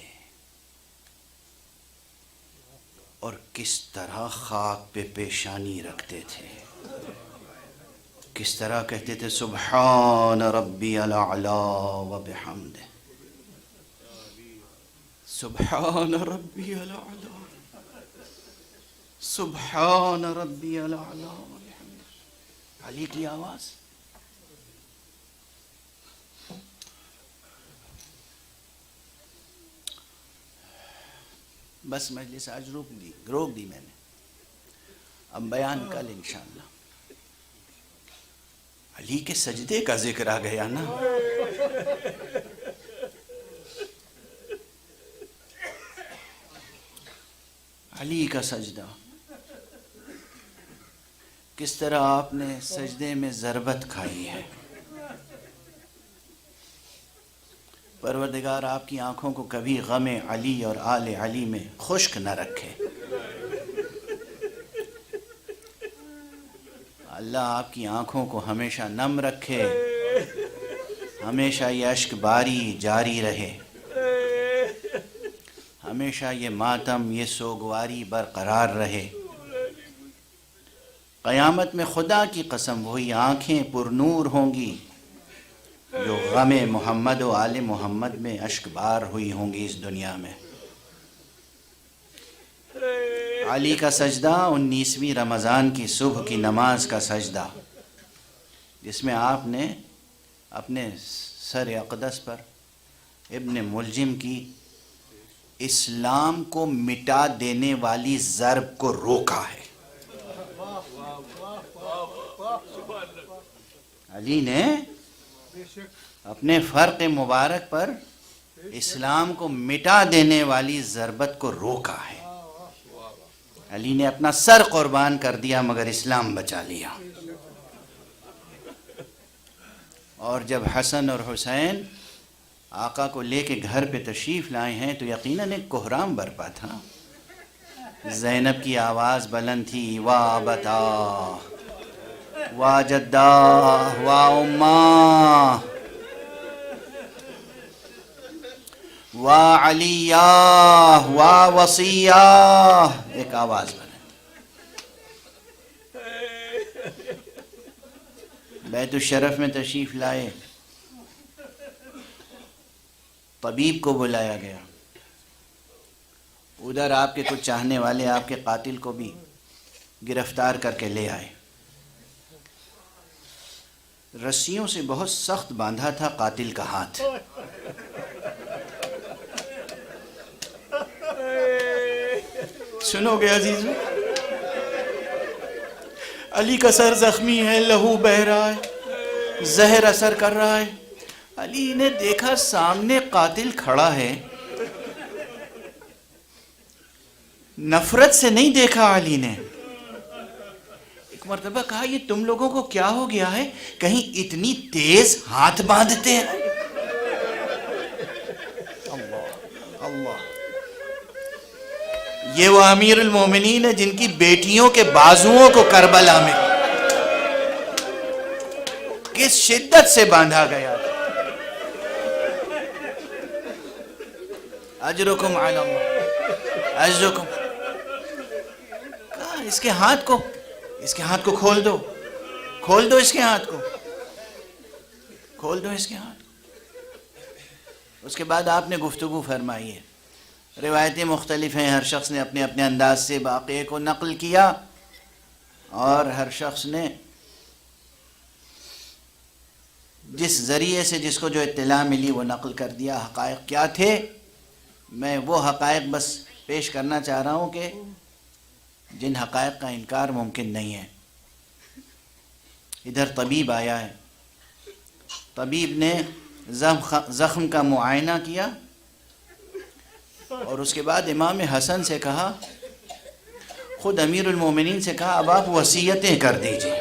اور کس طرح خاک پہ پیشانی رکھتے تھے، کس طرح کہتے تھے سبحان ربی الاعلی و بحمدہ، سبحان ربی الاعلی، سبحان ربی الاعلی و بحمدہ۔ علی کی آواز بس مجلس آج روک دی میں نے، اب بیان کل انشاءاللہ۔ علی کے سجدے کا ذکر آ گیا نا، علی کا سجدہ، کس طرح آپ نے سجدے میں ضربت کھائی ہے۔ پروردگار آپ کی آنکھوں کو کبھی غم علی اور آل علی میں خشک نہ رکھے، اللہ آپ کی آنکھوں کو ہمیشہ نم رکھے، ہمیشہ یہ اشک باری جاری رہے، ہمیشہ یہ ماتم یہ سوگواری برقرار رہے۔ قیامت میں خدا کی قسم وہی آنکھیں پر نور ہوں گی جو غم محمد و آل محمد میں اشک بار ہوئی ہوں گی اس دنیا میں۔ علی کا سجدہ 19ویں رمضان کی صبح کی نماز کا سجدہ، جس میں آپ نے اپنے سر اقدس پر ابن ملجم کی اسلام کو مٹا دینے والی ضرب کو روکا ہے۔ علی نے اپنے فرق مبارک پر اسلام کو مٹا دینے والی ضربت کو روکا ہے۔ علی نے اپنا سر قربان کر دیا مگر اسلام بچا لیا۔ اور جب حسن اور حسین آقا کو لے کے گھر پہ تشریف لائے ہیں تو یقیناً ایک کوہرام برپا تھا۔ زینب کی آواز بلند تھی، واہ ابتا واہ جدہ واہ اماں واہ علیہ واہ وصیہ، ایک آواز بلند۔ بیت الشرف میں تشریف لائے، طبیب کو بلایا گیا، ادھر آپ کے کچھ چاہنے والے آپ کے قاتل کو بھی گرفتار کر کے لے آئے۔ رسیوں سے بہت سخت باندھا تھا قاتل کا ہاتھ۔ سنو گے عزیزو، علی کا سر زخمی ہے، لہو بہہ رہا ہے، زہر اثر کر رہا ہے۔ علی نے دیکھا سامنے قاتل کھڑا ہے، نفرت سے نہیں دیکھا علی نے، ایک مرتبہ کہا یہ تم لوگوں کو کیا ہو گیا ہے، کہیں اتنی تیز ہاتھ باندھتے ہیں؟ اللہ اللہ، یہ وہ امیر المومنین ہے جن کی بیٹیوں کے بازوؤں کو کربلا میں کس شدت سے باندھا گیا تھا۔ اجرکم علی اللہ، اجرکم، کہا اس کے ہاتھ کو کھول دو، کھول دو اس کے ہاتھ کو، کھول دو اس کے ہاتھ کو۔ اس کے بعد آپ نے گفتگو فرمائی ہے، روایتیں مختلف ہیں، ہر شخص نے اپنے اپنے انداز سے واقعے کو نقل کیا اور ہر شخص نے جس ذریعے سے جس کو جو اطلاع ملی وہ نقل کر دیا۔ حقائق کیا تھے میں وہ حقائق بس پیش کرنا چاہ رہا ہوں کہ جن حقائق کا انکار ممکن نہیں ہے۔ ادھر طبیب آیا ہے، طبیب نے زخم کا معائنہ کیا اور اس کے بعد امام حسن سے کہا خود امیر المومنین سے کہا اب آپ وصیتیں کر دیجئے.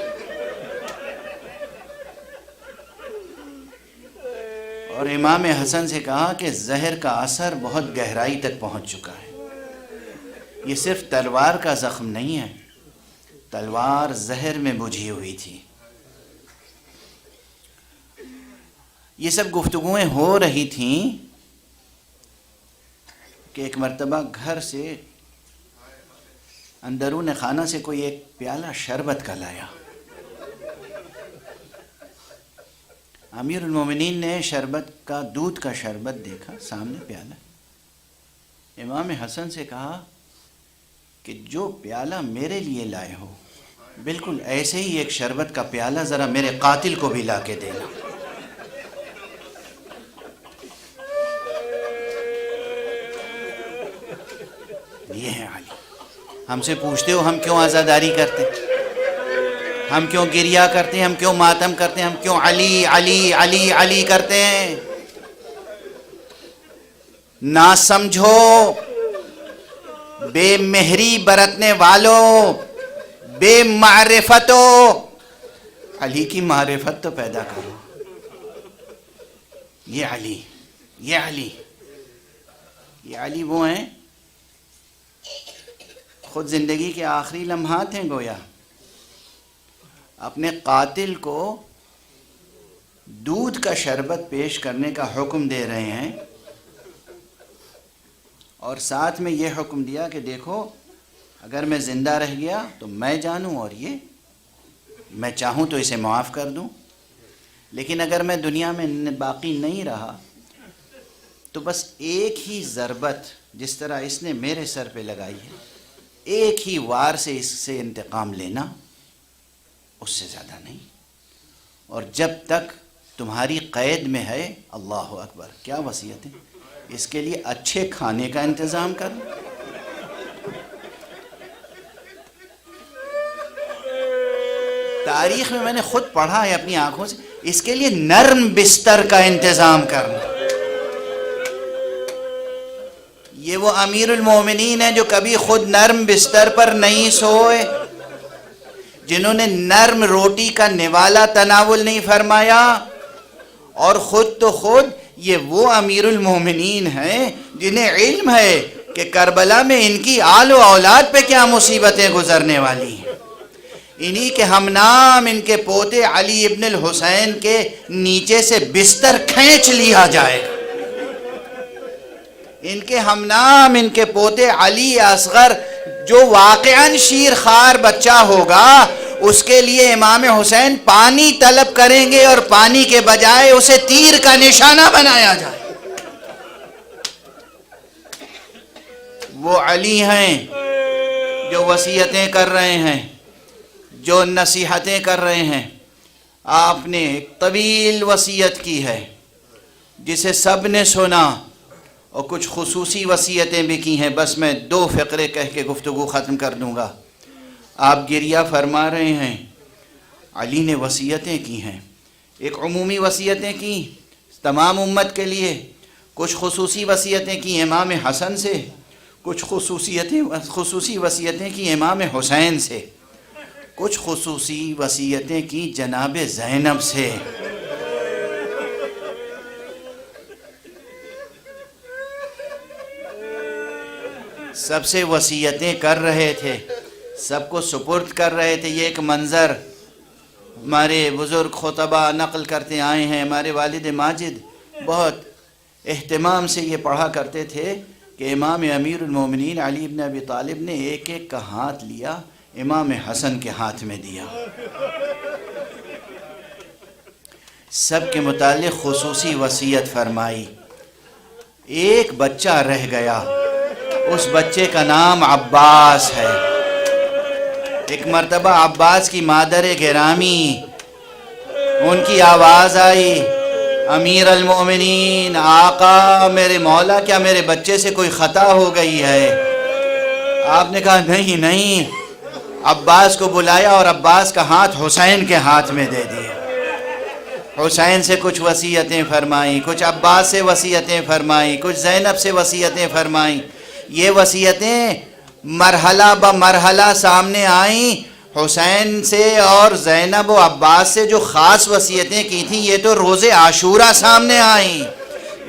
اور امام حسن سے کہا کہ زہر کا اثر بہت گہرائی تک پہنچ چکا ہے. یہ صرف تلوار کا زخم نہیں ہے، تلوار زہر میں بجھی ہوئی تھی. یہ سب گفتگویں ہو رہی تھیں کہ ایک مرتبہ گھر سے اندرون خانہ سے کوئی ایک پیالہ شربت کا لایا. امیر المومنین نے شربت کا دودھ کا شربت دیکھا سامنے پیالہ. امام حسن سے کہا کہ جو پیالہ میرے لیے لائے ہو بالکل ایسے ہی ایک شربت کا پیالہ ذرا میرے قاتل کو بھی لا کے دینا. یہ ہے علی. ہم سے پوچھتے ہو ہم کیوں عزاداری کرتے ہیں، ہم کیوں گریہ کرتے ہیں، ہم کیوں ماتم کرتے ہیں، ہم کیوں علی علی علی علی کرتے ہیں؟ نہ سمجھو بے مہری برتنے والوں، بے معرفتوں، علی کی معرفت تو پیدا کرو. یہ علی، یہ علی، یہ علی وہ ہیں خود زندگی کے آخری لمحات ہیں گویا اپنے قاتل کو دودھ کا شربت پیش کرنے کا حکم دے رہے ہیں، اور ساتھ میں یہ حکم دیا کہ دیکھو اگر میں زندہ رہ گیا تو میں جانوں اور یہ میں چاہوں تو اسے معاف کر دوں، لیکن اگر میں دنیا میں باقی نہیں رہا تو بس ایک ہی ضربت جس طرح اس نے میرے سر پہ لگائی ہے، ایک ہی وار سے اس سے انتقام لینا، اس سے زیادہ نہیں. اور جب تک تمہاری قید میں ہے، اللہ اکبر، کیا وصیت ہے، اس کے لیے اچھے کھانے کا انتظام کرو. تاریخ میں نے خود پڑھا ہے اپنی آنکھوں سے، اس کے لیے نرم بستر کا انتظام کرنا. یہ وہ امیر المومنین ہیں جو کبھی خود نرم بستر پر نہیں سوئے، جنہوں نے نرم روٹی کا نوالا تناول نہیں فرمایا. اور خود تو خود یہ وہ امیر المومنین ہیں جنہیں علم ہے کہ کربلا میں ان کی آل و اولاد پہ کیا مصیبتیں گزرنے والی ہیں. انہی کے ہم نام ان کے پوتے علی ابن الحسین کے نیچے سے بستر کھینچ لیا جائے. ان کے ہم نام ان کے پوتے علی اصغر جو واقعاً شیرخوار بچہ ہوگا، اس کے لیے امام حسین پانی طلب کریں گے اور پانی کے بجائے اسے تیر کا نشانہ بنایا جائے. وہ علی ہیں جو وصیتیں کر رہے ہیں، جو نصیحتیں کر رہے ہیں. آپ نے ایک طویل وصیت کی ہے جسے سب نے سنا، اور کچھ خصوصی وصیتیں بھی کی ہیں. بس میں 2 فقرے کہہ کے گفتگو ختم کر دوں گا. آپ گریہ فرما رہے ہیں، علی نے وصیتیں کی ہیں. ایک عمومی وصیتیں کی تمام امت کے لیے، کچھ خصوصی وصیتیں کی امام حسن سے، کچھ خصوصی وصیتیں کی امام حسین سے، کچھ خصوصی وصیتیں کی جناب زینب سے. سب سے وصیتیں کر رہے تھے، سب کو سپرد کر رہے تھے. یہ ایک منظر ہمارے بزرگ خطبہ نقل کرتے آئے ہیں. ہمارے والد ماجد بہت اہتمام سے یہ پڑھا کرتے تھے کہ امام امیر المومنین علی بن ابی طالب نے ایک ایک کا ہاتھ لیا، امام حسن کے ہاتھ میں دیا. سب کے متعلق خصوصی وصیت فرمائی. ایک بچہ رہ گیا، اس بچے کا نام عباس ہے. ایک مرتبہ عباس کی مادر گرامی، ان کی آواز آئی، امیر المومنین، آقا، میرے مولا، کیا میرے بچے سے کوئی خطا ہو گئی ہے؟ آپ نے کہا نہیں نہیں. عباس کو بلایا اور عباس کا ہاتھ حسین کے ہاتھ میں دے دیا. حسین سے کچھ وصیتیں فرمائیں، کچھ عباس سے وصیتیں فرمائیں، کچھ زینب سے وصیتیں فرمائیں. یہ وصیتیں مرحلہ بمرحلہ سامنے آئیں. حسین سے اور زینب و عباس سے جو خاص وصیتیں کی تھیں یہ تو روز عاشورہ سامنے آئیں.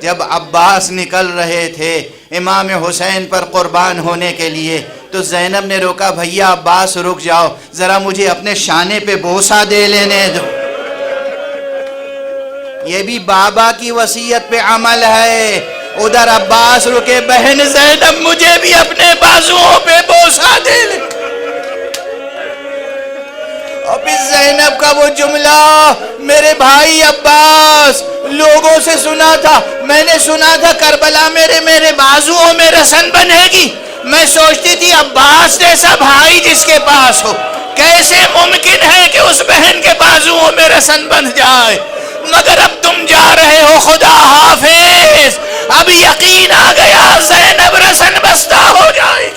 جب عباس نکل رہے تھے امام حسین پر قربان ہونے کے لیے تو زینب نے روکا, بھیا عباس رک جاؤ, ذرا مجھے اپنے شانے پہ بوسہ دے لینے دو. یہ بھی بابا کی وصیت پہ عمل ہے. ادھر عباس رکے, بہن زینب مجھے بھی اپنے بازوؤں پہ بوسہ دے لے. اور پھر زینب کا وہ جملہ, میرے بھائی عباس, لوگوں سے سنا تھا, میں نے سنا تھا کربلا میرے بازوؤں میں رسن بنے گی. میں سوچتی تھی عباس جیسا بھائی جس کے پاس ہو, کیسے ممکن ہے کہ اس بہن کے بازوؤں میں رسن بن جائے. مگر اب تم جا رہے ہو, خدا حافظ, اب یقین آ گیا زینب رسن بستہ ہو جائے.